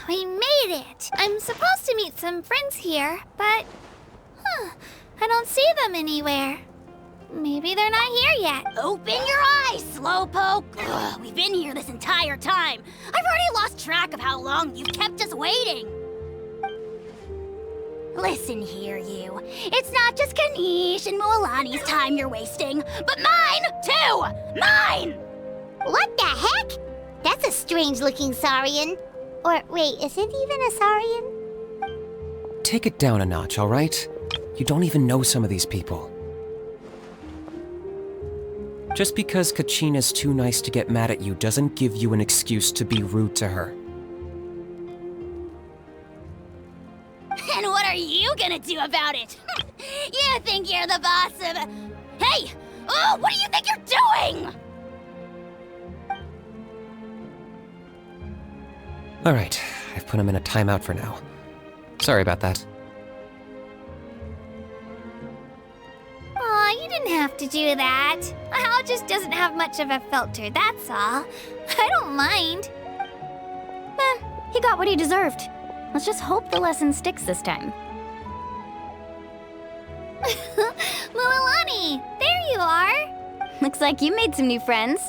Speaker 3: We made it! I'm supposed to meet some friends here, but... I don't see them anywhere. Maybe they're not here yet.
Speaker 1: Open your eyes, Slowpoke! Ugh, we've been here this entire time. I've already lost track of how long you've kept us waiting. Listen here, you. It's not just Kanish and Moalani's time you're wasting, but mine, too! Mine! What the heck? That's a strange-looking Saurian. Or, wait, is it even a Saurian?
Speaker 10: Take it down a notch, all right? You don't even know some of these people. Just because Kachina's too nice to get mad at you doesn't give you an excuse to be rude to her.
Speaker 1: And what are you gonna do about it? You think you're the boss of... Hey! Oh, what do you think you're doing?
Speaker 10: All right, I've put him in a timeout for now. Sorry about that.
Speaker 3: Aw, you didn't have to do that. Hal just doesn't have much of a filter, that's all. I don't mind.
Speaker 2: He got what he deserved. Let's just hope the lesson sticks this time.
Speaker 3: Moalani, there you are.
Speaker 2: Looks like you made some new friends.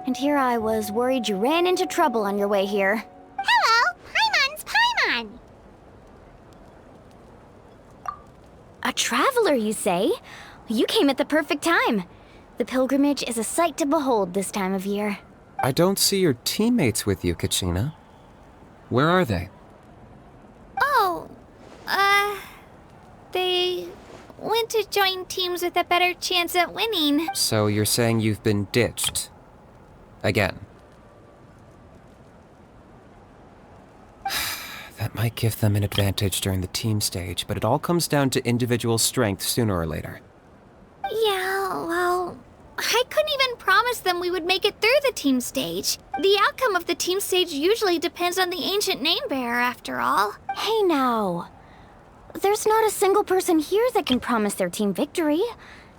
Speaker 2: And here I was worried you ran into trouble on your way here.
Speaker 1: Hello, Paimon's Paimon.
Speaker 2: A traveler, you say? You came at the perfect time. The pilgrimage is a sight to behold this time of year.
Speaker 10: I don't see your teammates with you, Kachina. Where are they?
Speaker 3: Oh, they want to join teams with a better chance at winning.
Speaker 10: So you're saying you've been ditched? Again. That might give them an advantage during the team stage, but it all comes down to individual strength sooner or later.
Speaker 3: Yeah, well, I couldn't even promise them we would make it through the team stage. The outcome of the team stage usually depends on the ancient name bearer, after all.
Speaker 2: Hey now. There's not a single person here that can promise their team victory.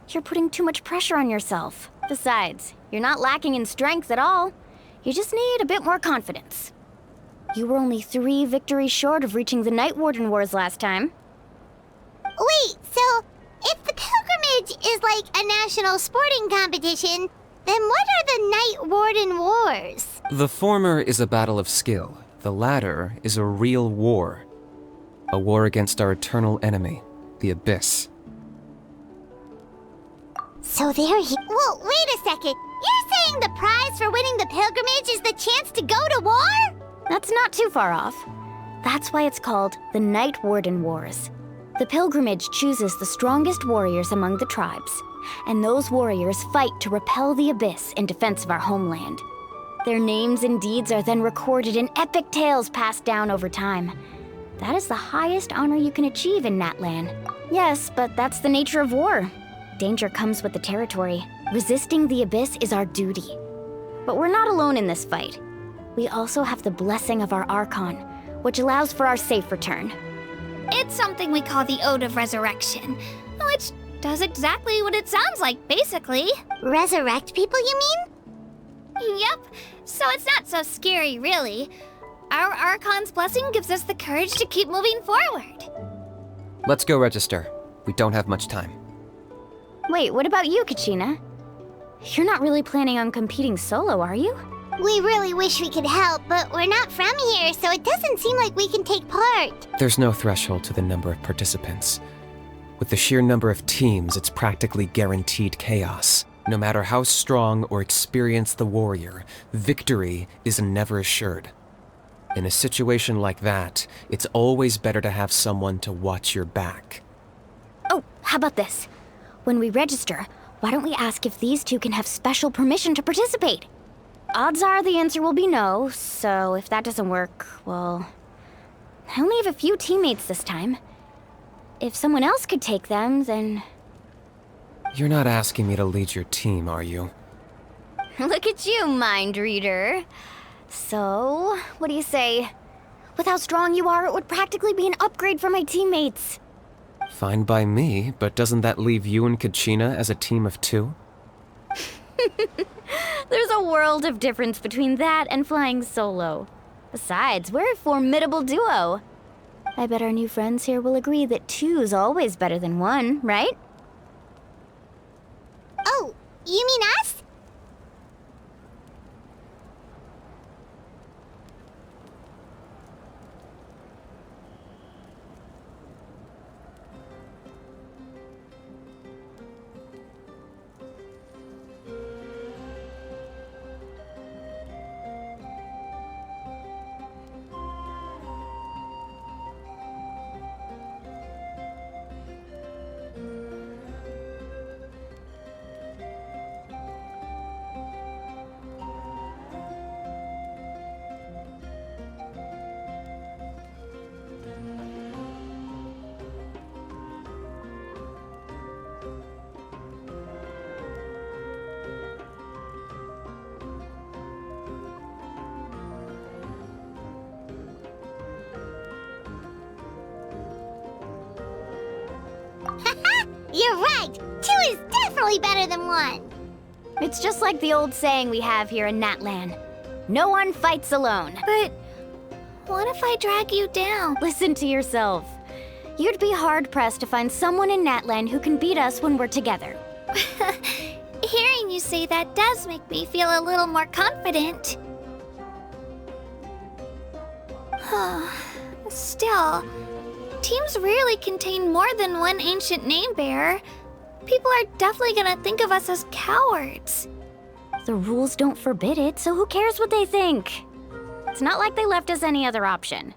Speaker 2: You're putting too much pressure on yourself. Besides, you're not lacking in strength at all. You just need a bit more confidence. You were only 3 victories short of reaching the Night Warden Wars last time.
Speaker 1: Wait, so if the pilgrimage is like a national sporting competition, then what are the Night Warden Wars?
Speaker 10: The former is a battle of skill. The latter is a real war. A war against our eternal enemy, the Abyss.
Speaker 1: So there he... Whoa, wait a second. You're saying the prize for winning the pilgrimage is the chance to go to war?
Speaker 2: That's not too far off. That's why it's called the Night Warden Wars. The pilgrimage chooses the strongest warriors among the tribes, and those warriors fight to repel the Abyss in defense of our homeland. Their names and deeds are then recorded in epic tales passed down over time. That is the highest honor you can achieve in Natlan. Yes, but that's the nature of war. Danger comes with the territory. Resisting the Abyss is our duty. But we're not alone in this fight. We also have the blessing of our Archon, which allows for our safe return.
Speaker 3: It's something we call the Ode of Resurrection, which does exactly what it sounds like, basically.
Speaker 1: Resurrect people, you mean?
Speaker 3: Yep, so it's not so scary, really. Our Archon's blessing gives us the courage to keep moving forward.
Speaker 10: Let's go register. We don't have much time.
Speaker 2: Wait, what about you, Kachina? You're not really planning on competing solo, are you?
Speaker 1: We really wish we could help, but we're not from here, so it doesn't seem like we can take part.
Speaker 10: There's no threshold to the number of participants. With the sheer number of teams, it's practically guaranteed chaos. No matter how strong or experienced the warrior, victory is never assured. In a situation like that, it's always better to have someone to watch your back.
Speaker 2: Oh, how about this? When we register, why don't we ask if these two can have special permission to participate? Odds are the answer will be no, so if that doesn't work, well... I only have a few teammates this time. If someone else could take them, then...
Speaker 10: You're not asking me to lead your team, are you?
Speaker 2: Look at you, mind reader. So, what do you say? With how strong you are, it would practically be an upgrade for my teammates.
Speaker 10: Fine by me, but doesn't that leave you and Kachina as a team of 2?
Speaker 2: There's a world of difference between that and flying solo. Besides, we're a formidable duo. I bet our new friends here will agree that 2's always better than 1, right?
Speaker 1: Oh, you mean us? You're right! 2 is definitely better than 1!
Speaker 2: It's just like the old saying we have here in Natlan. No one fights alone.
Speaker 3: But what if I drag you down?
Speaker 2: Listen to yourself. You'd be hard-pressed to find someone in Natlan who can beat us when we're together.
Speaker 3: Hearing you say that does make me feel a little more confident. Still, teams rarely contain more than 1 ancient name bearer. People are definitely gonna think of us as cowards.
Speaker 2: The rules don't forbid it, so who cares what they think? It's not like they left us any other option.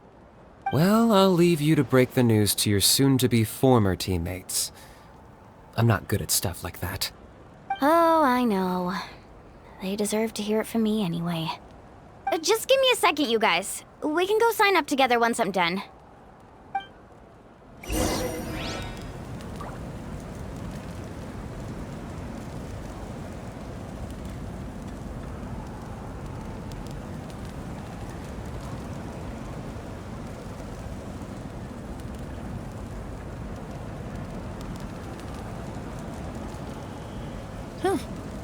Speaker 10: Well, I'll leave you to break the news to your soon-to-be former teammates. I'm not good at stuff like that.
Speaker 2: Oh, I know. They deserve to hear it from me anyway. Just give me a second, you guys. We can go sign up together once I'm done.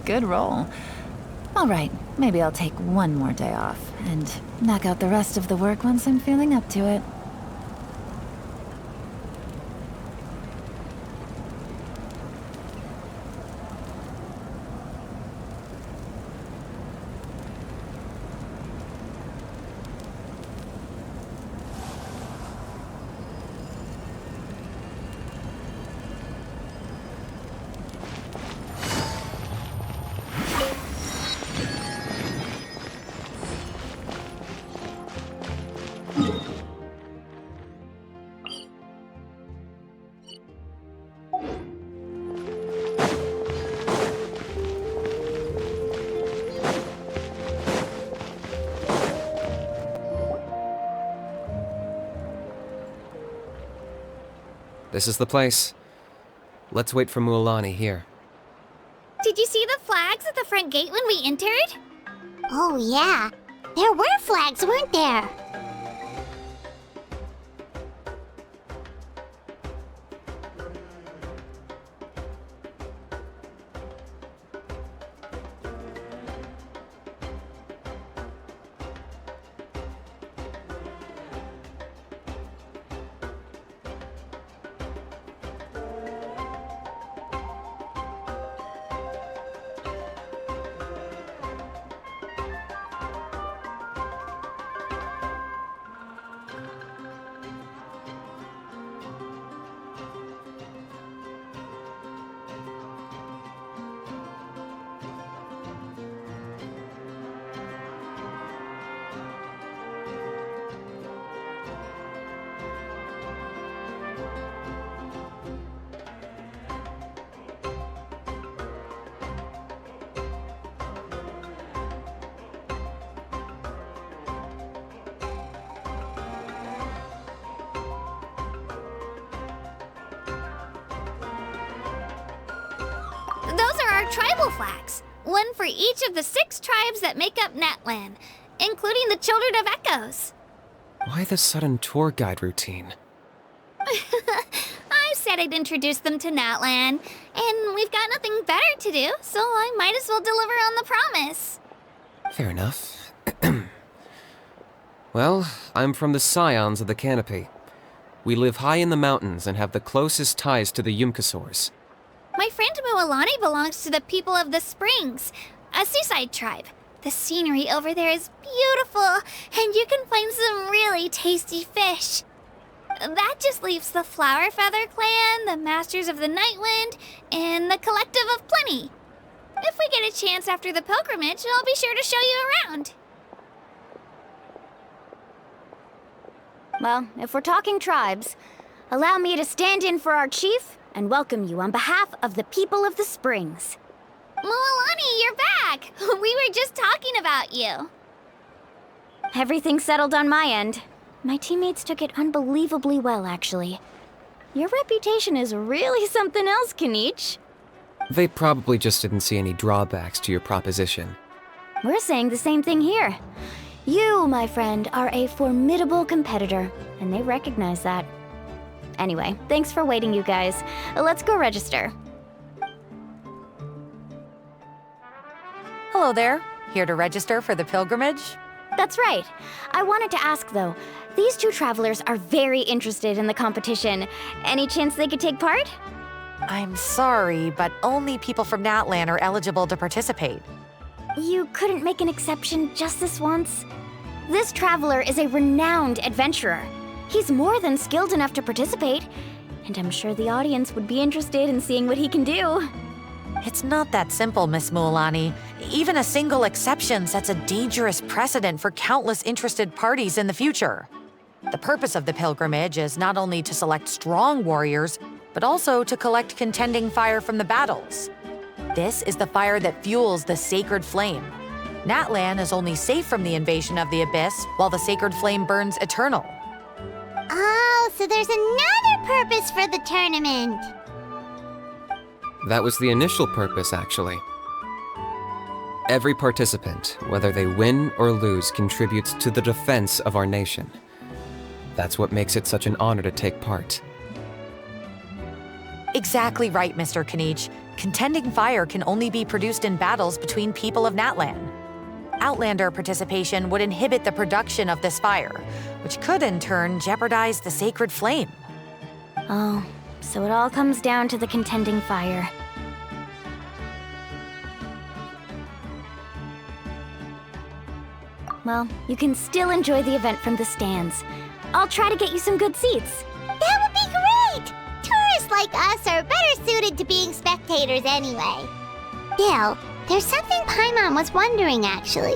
Speaker 6: Good roll. All right, maybe I'll take one more day off and knock out the rest of the work once I'm feeling up to it.
Speaker 10: This is the place. Let's wait for Mualani here.
Speaker 3: Did you see the flags at the front gate when we entered?
Speaker 1: Oh, yeah. There were flags, weren't there?
Speaker 3: Those are our tribal flags. One for each of the 6 tribes that make up Natlan, including the Children of Echoes.
Speaker 10: Why the sudden tour guide routine?
Speaker 3: I said I'd introduce them to Natlan, and we've got nothing better to do, so I might as well deliver on the promise.
Speaker 10: Fair enough. Well, I'm from the Scions of the Canopy. We live high in the mountains and have the closest ties to the Yumkasaurs.
Speaker 3: My friend Mualani belongs to the people of the Springs, a seaside tribe. The scenery over there is beautiful, and you can find some really tasty fish. That just leaves the Flower Feather Clan, the Masters of the Nightwind, and the Collective of Plenty. If we get a chance after the pilgrimage, I'll be sure to show you around.
Speaker 2: Well, if we're talking tribes, allow me to stand in for our chief and welcome you on behalf of the people of the Springs.
Speaker 3: Mualani, you're back! We were just talking about you.
Speaker 2: Everything's settled on my end. My teammates took it unbelievably well, actually. Your reputation is really something else, Kanich.
Speaker 10: They probably just didn't see any drawbacks to your proposition.
Speaker 2: We're saying the same thing here. You, my friend, are a formidable competitor, and they recognize that. Anyway, thanks for waiting, you guys. Let's go register.
Speaker 6: Hello there. Here to register for the pilgrimage?
Speaker 2: That's right. I wanted to ask, though. These 2 travelers are very interested in the competition. Any chance they could take part?
Speaker 11: I'm sorry, but only people from Natlan are eligible to participate.
Speaker 2: You couldn't make an exception just this once? This traveler is a renowned adventurer. He's more than skilled enough to participate, and I'm sure the audience would be interested in seeing what he can do.
Speaker 11: It's not that simple, Miss Mualani. Even a single exception sets a dangerous precedent for countless interested parties in the future. The purpose of the pilgrimage is not only to select strong warriors, but also to collect contending fire from the battles. This is the fire that fuels the sacred flame. Natlan is only safe from the invasion of the Abyss, while the sacred flame burns eternal.
Speaker 1: Oh, so there's another purpose for the tournament.
Speaker 10: That was the initial purpose, actually. Every participant, whether they win or lose, contributes to the defense of our nation. That's what makes it such an honor to take part.
Speaker 11: Exactly right, Mr. Kanich. Contending fire can only be produced in battles between people of Natlan. Outlander participation would inhibit the production of this fire, which could in turn jeopardize the sacred flame.
Speaker 2: Oh, so it all comes down to the contending fire. Well, you can still enjoy the event from the stands. I'll try to get you some good seats.
Speaker 1: That would be great! Tourists like us are better suited to being spectators anyway. Still, there's something Paimon was wondering, actually.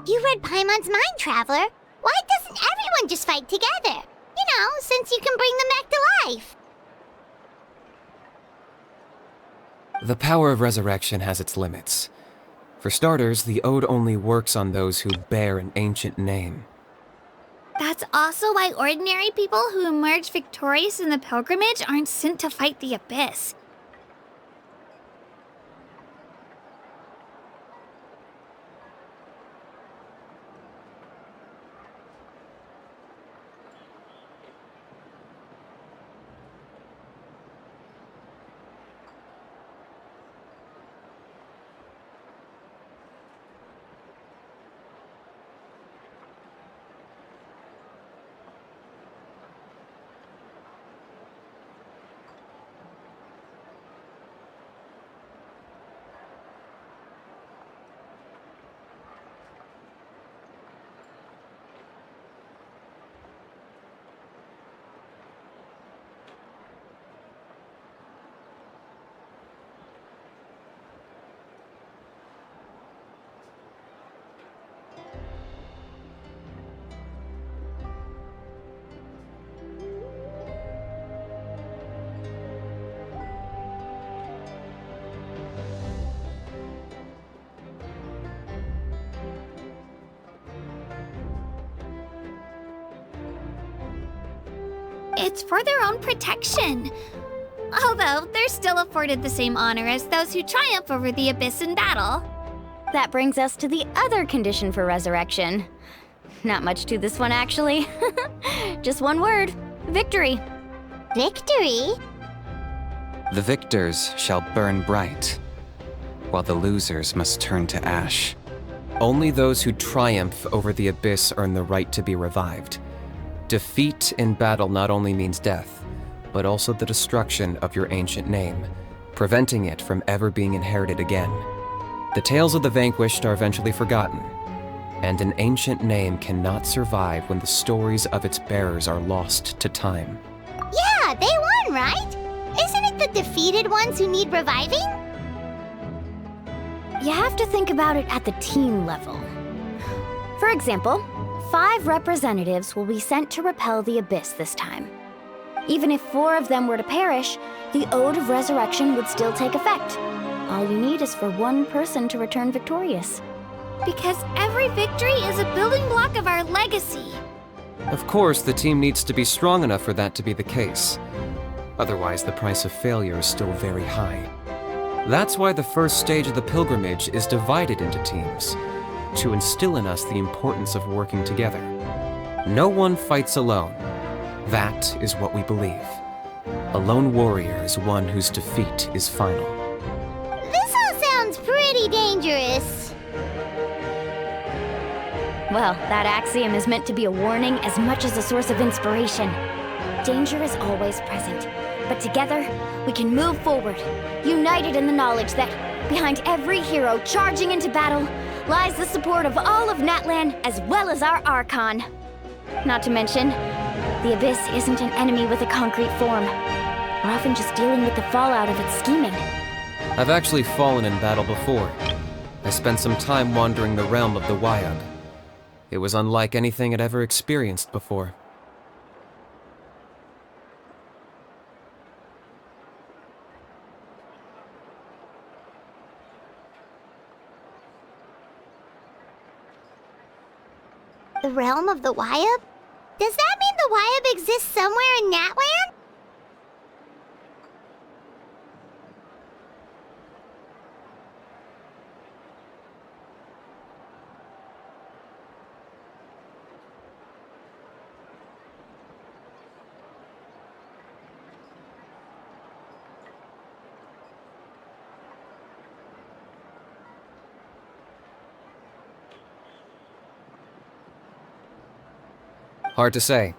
Speaker 1: You read Paimon's mind, Traveler. Why doesn't everyone just fight together? You know, since you can bring them back to life.
Speaker 10: The power of resurrection has its limits. For starters, the ode only works on those who bear an ancient name.
Speaker 3: That's also why ordinary people who emerge victorious in the pilgrimage aren't sent to fight the Abyss. It's for their own protection. Although, they're still afforded the same honor as those who triumph over the Abyss in battle.
Speaker 2: That brings us to the other condition for resurrection. Not much to this one, actually. Just one word: victory.
Speaker 1: Victory?
Speaker 10: The victors shall burn bright, while the losers must turn to ash. Only those who triumph over the Abyss earn the right to be revived. Defeat in battle not only means death, but also the destruction of your ancient name, preventing it from ever being inherited again. The tales of the vanquished are eventually forgotten, and an ancient name cannot survive when the stories of its bearers are lost to time.
Speaker 1: Yeah, they won, right? Isn't it the defeated ones who need reviving?
Speaker 2: You have to think about it at the team level. For example, 5 representatives will be sent to repel the Abyss this time. Even if 4 of them were to perish, the Ode of Resurrection would still take effect. All you need is for 1 person to return victorious.
Speaker 3: Because every victory is a building block of our legacy.
Speaker 10: Of course, the team needs to be strong enough for that to be the case. Otherwise, the price of failure is still very high. That's why the first stage of the pilgrimage is divided into teams, to instill in us the importance of working together. No one fights alone. That is what we believe. A lone warrior is one whose defeat is final.
Speaker 1: This all sounds pretty dangerous.
Speaker 2: Well, that axiom is meant to be a warning as much as a source of inspiration. Danger is always present, but together, we can move forward, united in the knowledge that behind every hero charging into battle lies the support of all of Natlan as well as our Archon. Not to mention,
Speaker 12: The Abyss isn't an enemy with a concrete form. We're often just dealing with the fallout of its scheming.
Speaker 10: I've actually fallen in battle before. I spent some time wandering the realm of the Wyab. It was unlike anything I'd ever experienced before.
Speaker 1: The realm of the Wyab? Does that mean the Wyab exists somewhere in Natlan?
Speaker 10: Hard to say.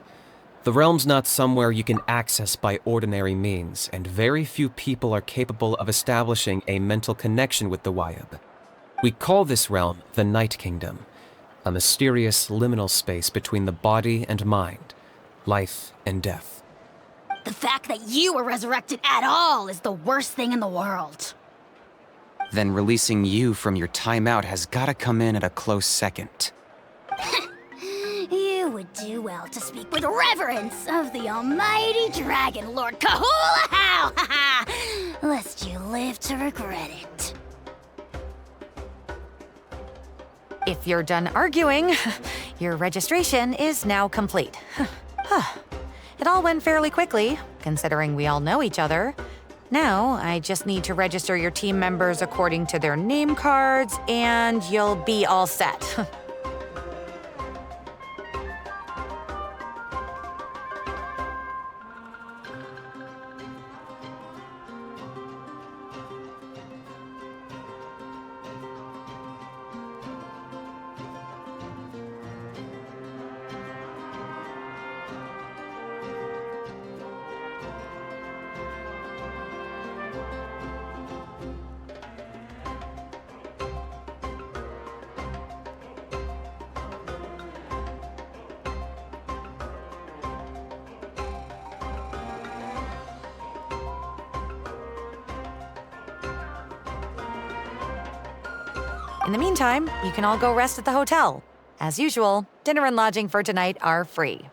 Speaker 10: The realm's not somewhere you can access by ordinary means, and very few people are capable of establishing a mental connection with the Wyab. We call this realm the Night Kingdom, a mysterious liminal space between the body and mind, life and death.
Speaker 12: The fact that you were resurrected at all is the worst thing in the world.
Speaker 13: Then releasing you from your timeout has gotta come in at a close second.
Speaker 12: You would do well to speak with reverence of the almighty Dragon Lord Kahula-How! Lest you live to regret it.
Speaker 11: If you're done arguing, your registration is now complete. It all went fairly quickly, considering we all know each other. Now, I just need to register your team members according to their name cards, and you'll be all set. In the meantime, you can all go rest at the hotel. As usual, dinner and lodging for tonight are free.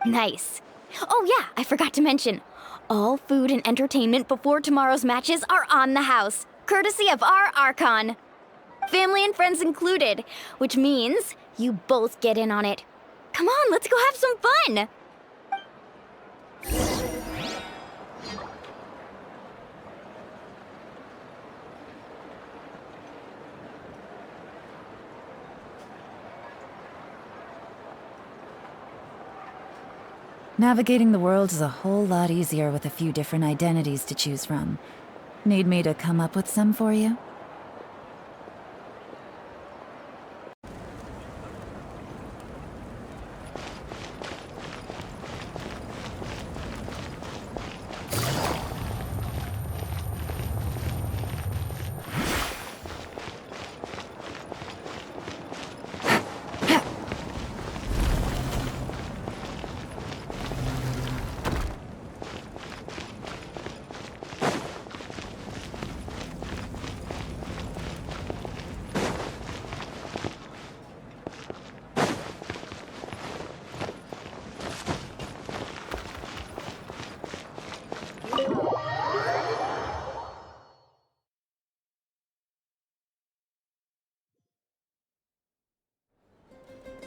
Speaker 12: Nice. Oh yeah, I forgot to mention. All food and entertainment before tomorrow's matches are on the house, courtesy of our Archon. Family and friends included, which means you both get in on it. Come on, let's go have some fun!
Speaker 6: Navigating the world is a whole lot easier with a few different identities to choose from. Need me to come up with some for you?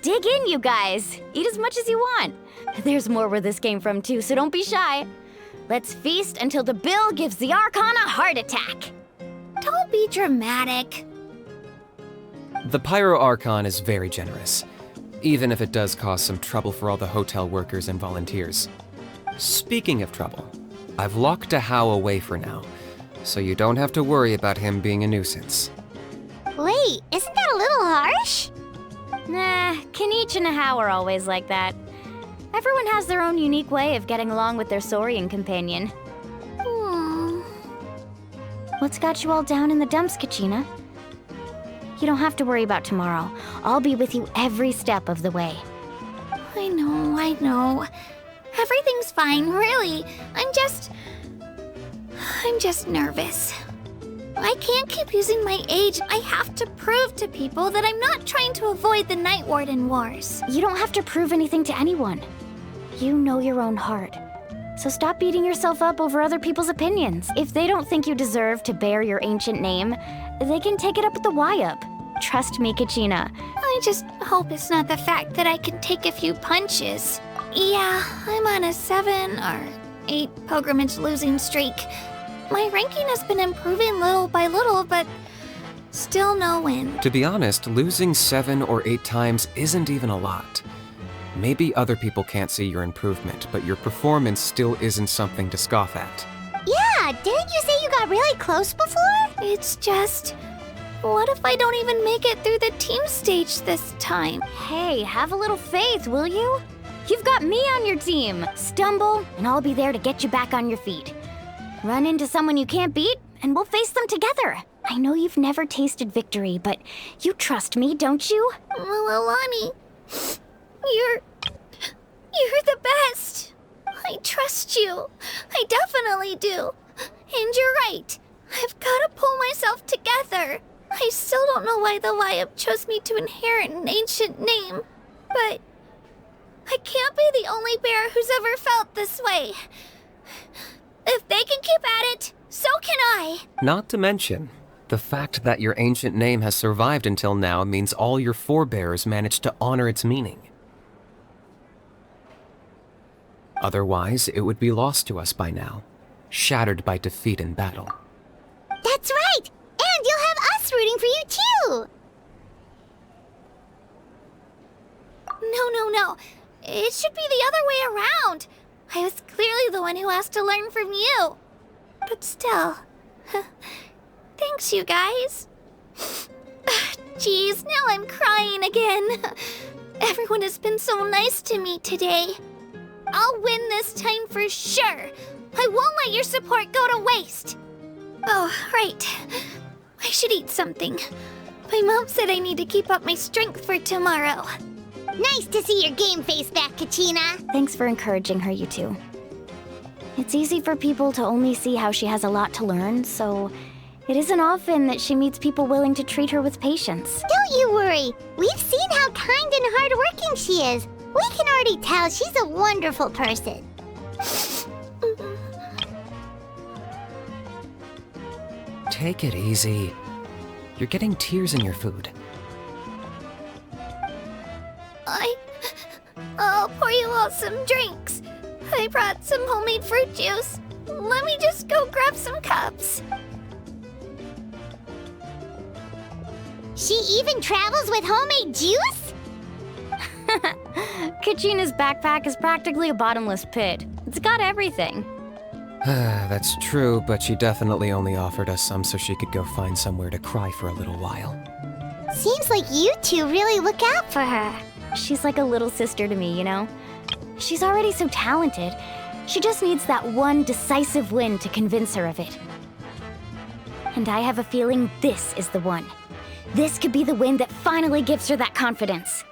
Speaker 12: Dig in, you guys. Eat as much as you want. There's more where this came from, too, so don't be shy. Let's feast until the bill gives the Archon a heart attack.
Speaker 3: Don't be dramatic.
Speaker 10: The Pyro Archon is very generous, even if it does cause some trouble for all the hotel workers and volunteers. Speaking of trouble, I've locked a How away for now, so you don't have to worry about him being a nuisance.
Speaker 1: Wait, isn't that a little harsh?
Speaker 12: Nah, Kanich and How are always like that. Everyone has their own unique way of getting along with their Saurian companion.
Speaker 1: Aww.
Speaker 12: What's got you all down in the dumps, Kachina? You don't have to worry about tomorrow. I'll be with you every step of the way.
Speaker 3: I know. Everything's fine, really. I'm just nervous. I can't keep using my age. I have to prove to people that I'm not trying to avoid the Night Warden Wars.
Speaker 12: You don't have to prove anything to anyone. You know your own heart. So stop beating yourself up over other people's opinions. If they don't think you deserve to bear your ancient name, they can take it up with the Y-Up. Trust me, Kachina.
Speaker 3: I just hope it's not the fact that I can take a few punches. Yeah, I'm on a 7 or 8 pilgrimage losing streak. My ranking has been improving little by little, but still no win.
Speaker 10: To be honest, losing 7 or 8 times isn't even a lot. Maybe other people can't see your improvement, but your performance still isn't something to scoff at.
Speaker 1: Yeah, didn't you say you got really close before?
Speaker 3: It's just... what if I don't even make it through the team stage this time?
Speaker 12: Hey, have a little faith, will you? You've got me on your team. Stumble, and I'll be there to get you back on your feet. Run into someone you can't beat, and we'll face them together. I know you've never tasted victory, but you trust me, don't you?
Speaker 3: Alani, you're the best. I trust you. I definitely do. And you're right. I've got to pull myself together. I still don't know why the Y-Up chose me to inherit an ancient name, but I can't be the only bear who's ever felt this way. If they can keep at it, so can I.
Speaker 10: Not to mention, the fact that your ancient name has survived until now means all your forebears managed to honor its meaning. Otherwise, it would be lost to us by now, shattered by defeat in battle.
Speaker 1: That's right! And you'll have us rooting for you too!
Speaker 3: No. It should be the other way around. I was clearly the one who asked to learn from you. But still, thanks you guys. Geez, now I'm crying again. Everyone has been so nice to me today. I'll win this time for sure. I won't let your support go to waste. Oh, right. I should eat something. My mom said I need to keep up my strength for tomorrow.
Speaker 1: Nice to see your game face back, Kachina.
Speaker 12: Thanks for encouraging her, you two. It's easy for people to only see how she has a lot to learn, so it isn't often that she meets people willing to treat her with patience.
Speaker 1: Don't you worry. We've seen how kind and hardworking she is. We can already tell she's a wonderful person.
Speaker 10: Take it easy. You're getting tears in your food.
Speaker 3: I'll pour you all some drinks. I brought some homemade fruit juice. Let me just go grab some cups.
Speaker 1: She even travels with homemade juice?
Speaker 12: Kachina's backpack is practically a bottomless pit. It's got everything.
Speaker 10: That's true, but she definitely only offered us some so she could go find somewhere to cry for a little while.
Speaker 1: Seems like you two really look out for her.
Speaker 12: She's like a little sister to me, you know? She's already so talented. She just needs that one decisive win to convince her of it. And I have a feeling this is the one. This could be the win that finally gives her that confidence.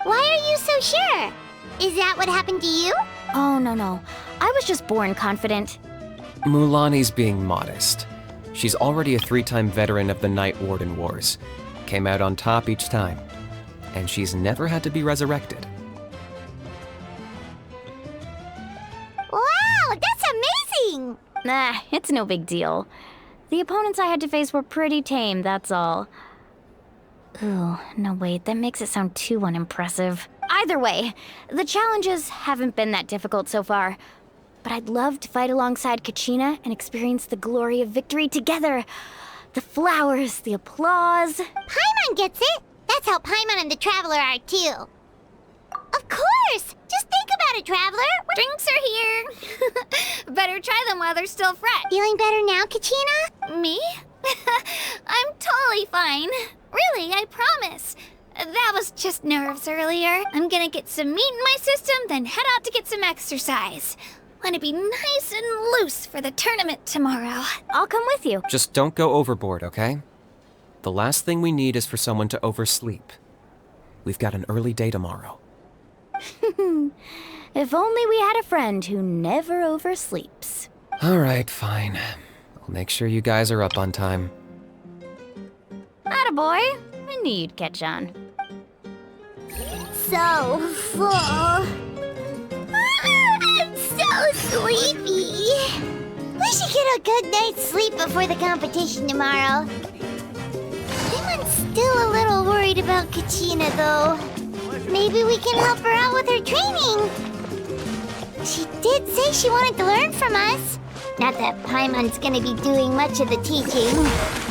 Speaker 1: Why are you so sure? Is that what happened to you?
Speaker 12: Oh, no. I was just born confident.
Speaker 10: Mulani's being modest. She's already a 3-time veteran of the Night Warden Wars. Came out on top each time. And she's never had to be resurrected.
Speaker 1: Wow, that's amazing!
Speaker 12: Nah, it's no big deal. The opponents I had to face were pretty tame, that's all. Ooh, no wait, that makes it sound too unimpressive. Either way, the challenges haven't been that difficult so far. But I'd love to fight alongside Kachina and experience the glory of victory together. The flowers, the applause.
Speaker 1: Paimon gets it! That's how Paimon and the Traveler are too. Of course! Just think about it, Traveler!
Speaker 3: Drinks are here! Better try them while they're still fresh.
Speaker 1: Feeling better now, Kachina?
Speaker 3: Me? I'm totally fine. Really, I promise. That was just nerves earlier. I'm gonna get some meat in my system, then head out to get some exercise. Want to be nice and loose for the tournament tomorrow.
Speaker 12: I'll come with you.
Speaker 10: Just don't go overboard, okay? The last thing we need is for someone to oversleep. We've got an early day tomorrow.
Speaker 12: If only we had a friend who never oversleeps.
Speaker 10: Alright, fine. I'll make sure you guys are up on time.
Speaker 12: Attaboy. I knew you'd catch on.
Speaker 1: So full. I'm so sleepy. We should get a good night's sleep before the competition tomorrow. I'm still a little worried about Kachina, though. Maybe we can help her out with her training. She did say she wanted to learn from us. Not that Paimon's gonna be doing much of the teaching.